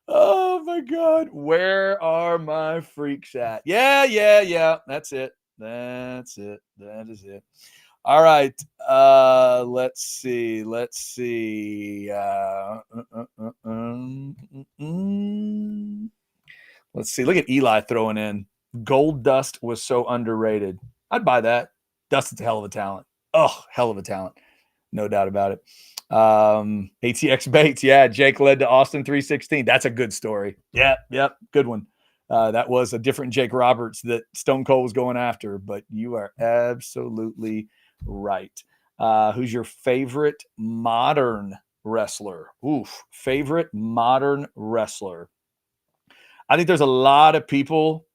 Oh my God. Where are my freaks at? Yeah. That's it. That is it. All right. Let's see. Let's see. Look at Eli throwing in. Gold Dust was so underrated. I'd buy that. Dustin's a hell of a talent. Oh, hell of a talent. No doubt about it. ATX Bates. Yeah, Jake led to Austin 316. That's a good story. Yep. Good one. That was a different Jake Roberts that Stone Cold was going after, but you are absolutely right. Who's your favorite modern wrestler? Favorite modern wrestler. I think there's a lot of people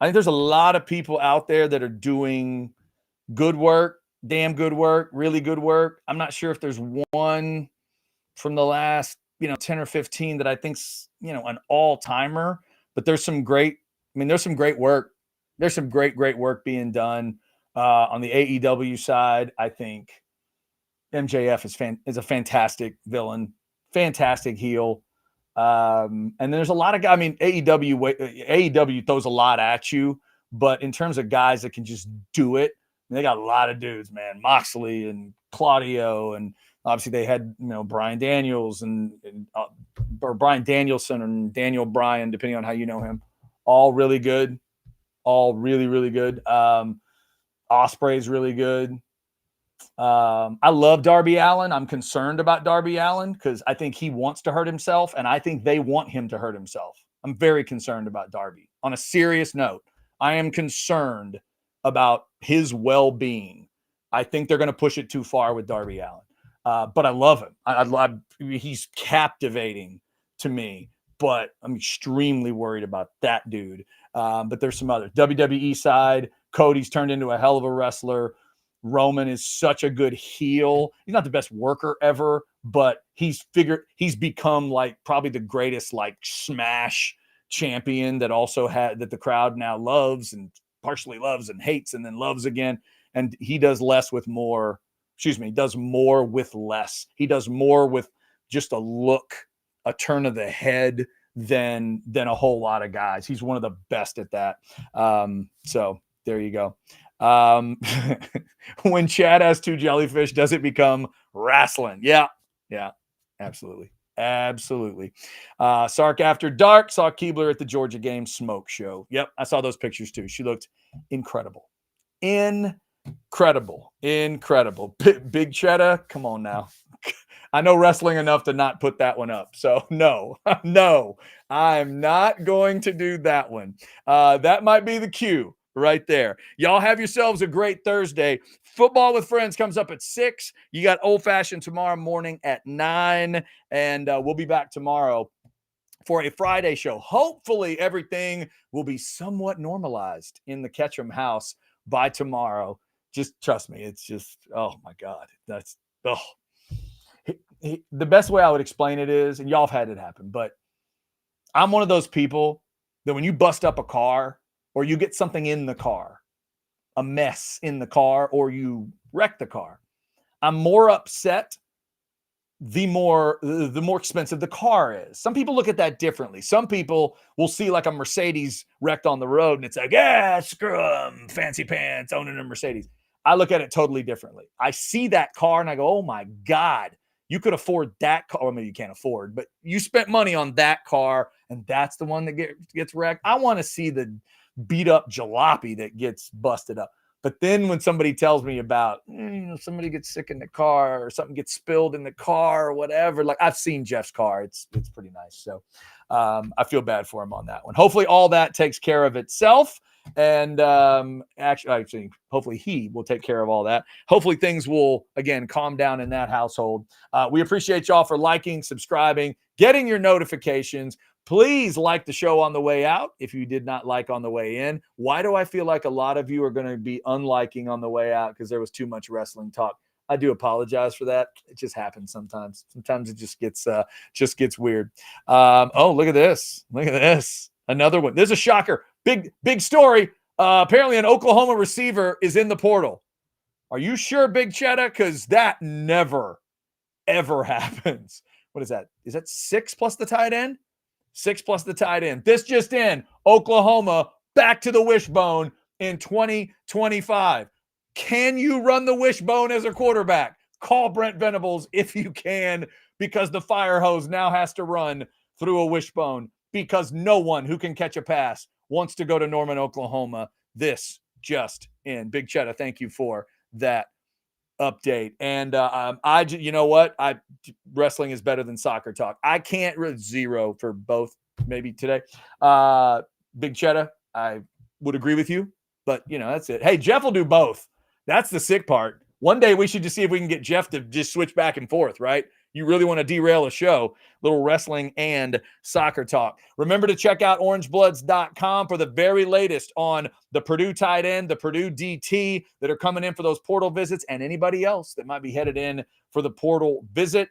out there that are doing good work, damn good work, really good work. I'm not sure if there's one from the last, 10 or 15 that I think's, an all-timer, but there's some great work. There's some great work being done on the AEW side. I think MJF is a fantastic villain, fantastic heel. And there's a lot of guys. I mean, AEW throws a lot at you, but in terms of guys that can just do it, they got a lot of dudes, man. Moxley and Claudio, and obviously they had Brian Daniels or Brian Danielson and Daniel Bryan, depending on how you know him. All really good, all really, really good. Ospreay's really good. I love Darby Allin. I'm concerned about Darby Allin because I think he wants to hurt himself, and I think they want him to hurt himself. I'm very concerned about Darby. On a serious note, I am concerned about his well-being. I think they're going to push it too far with Darby Allin. But I love him. He's captivating to me, but I'm extremely worried about that dude. But there's some other WWE side. Cody's turned into a hell of a wrestler. Roman is such a good heel. He's not the best worker ever, but he's become like probably the greatest like smash champion that the crowd now loves and partially loves and hates and then loves again. And he does does more with less. He does more with just a look, a turn of the head than a whole lot of guys. He's one of the best at that. So there you go. When Chad has two jellyfish, does it become wrestling? Yeah, absolutely. Sark After Dark saw Keebler at the Georgia game smoke show. Yep, I saw those pictures too. She looked incredible. Big Cheddar, come on now. I know wrestling enough to not put that one up. So no, I'm not going to do that one. That might be the cue right there. Y'all have yourselves a great Thursday. Football with Friends comes up at 6. You got Old Fashioned tomorrow morning at 9. And we'll be back tomorrow for a Friday show. Hopefully everything will be somewhat normalized in the Ketchum house by tomorrow. Just trust me. It's just, oh my God. The best way I would explain it is, and y'all have had it happen, but I'm one of those people that when you bust up a car or you get something in the car, a mess in the car, or you wreck the car, I'm more upset the more expensive the car is. Some people look at that differently. Some people will see like a Mercedes wrecked on the road and it's like, yeah, screw them, fancy pants, owning a Mercedes. I look at it totally differently. I see that car and I go, oh my God, you could afford that car. Well, maybe you can't afford, but you spent money on that car, and that's the one that gets wrecked. I want to see the beat up jalopy that gets busted up. But then when somebody tells me about, somebody gets sick in the car or something gets spilled in the car or whatever, like I've seen Jeff's car. It's pretty nice. So I feel bad for him on that one. Hopefully all that takes care of itself. And actually, hopefully he will take care of all that. Hopefully things will, again, calm down in that household. We appreciate y'all for liking, subscribing, getting your notifications. Please like the show on the way out if you did not like on the way in. Why do I feel like a lot of you are going to be unliking on the way out because there was too much wrestling talk? I do apologize for that. It just happens sometimes. Sometimes it just gets weird. Oh, look at this. Look at this. Another one. There's a shocker. Big story. Apparently an Oklahoma receiver is in the portal. Are you sure, Big Cheddar? Because that never, ever happens. What is that? Is that 6 plus the tight end? 6 plus the tight end. This just in. Oklahoma back to the wishbone in 2025. Can you run the wishbone as a quarterback? Call Brent Venables if you can, because the fire hose now has to run through a wishbone because no one who can catch a pass wants to go to Norman, Oklahoma. This just in. Big Cheddar, thank you for that update. And you know what? Wrestling is better than soccer talk. I can't 0 for both maybe today. Big Cheddar, I would agree with you, but that's it. Hey, Jeff will do both. That's the sick part. One day we should just see if we can get Jeff to just switch back and forth, right? You really want to derail a show, little wrestling and soccer talk. Remember to check out orangebloods.com for the very latest on the Purdue tight end, the Purdue DT that are coming in for those portal visits, and anybody else that might be headed in for the portal visit.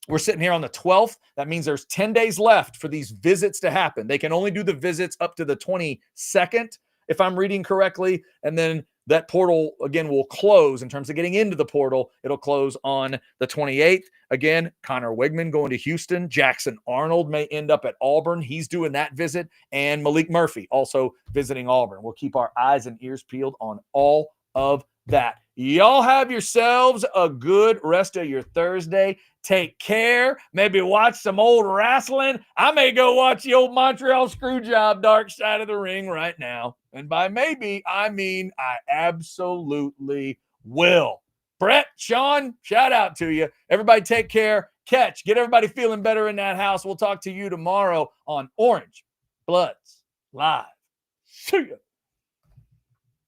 We're sitting here on the 12th. That means there's 10 days left for these visits to happen. They can only do the visits up to the 22nd, if I'm reading correctly, and then that portal, again, will close in terms of getting into the portal. It'll close on the 28th. Again, Connor Wigman going to Houston. Jackson Arnold may end up at Auburn. He's doing that visit. And Malik Murphy also visiting Auburn. We'll keep our eyes and ears peeled on all of that. Y'all have yourselves a good rest of your Thursday. Take care. Maybe watch some old wrestling. I may go watch the old Montreal Screwjob Dark Side of the Ring right now. And by maybe, I mean I absolutely will. Brett, Sean, shout out to you. Everybody take care. Get everybody feeling better in that house. We'll talk to you tomorrow on Orange Bloods Live. See ya.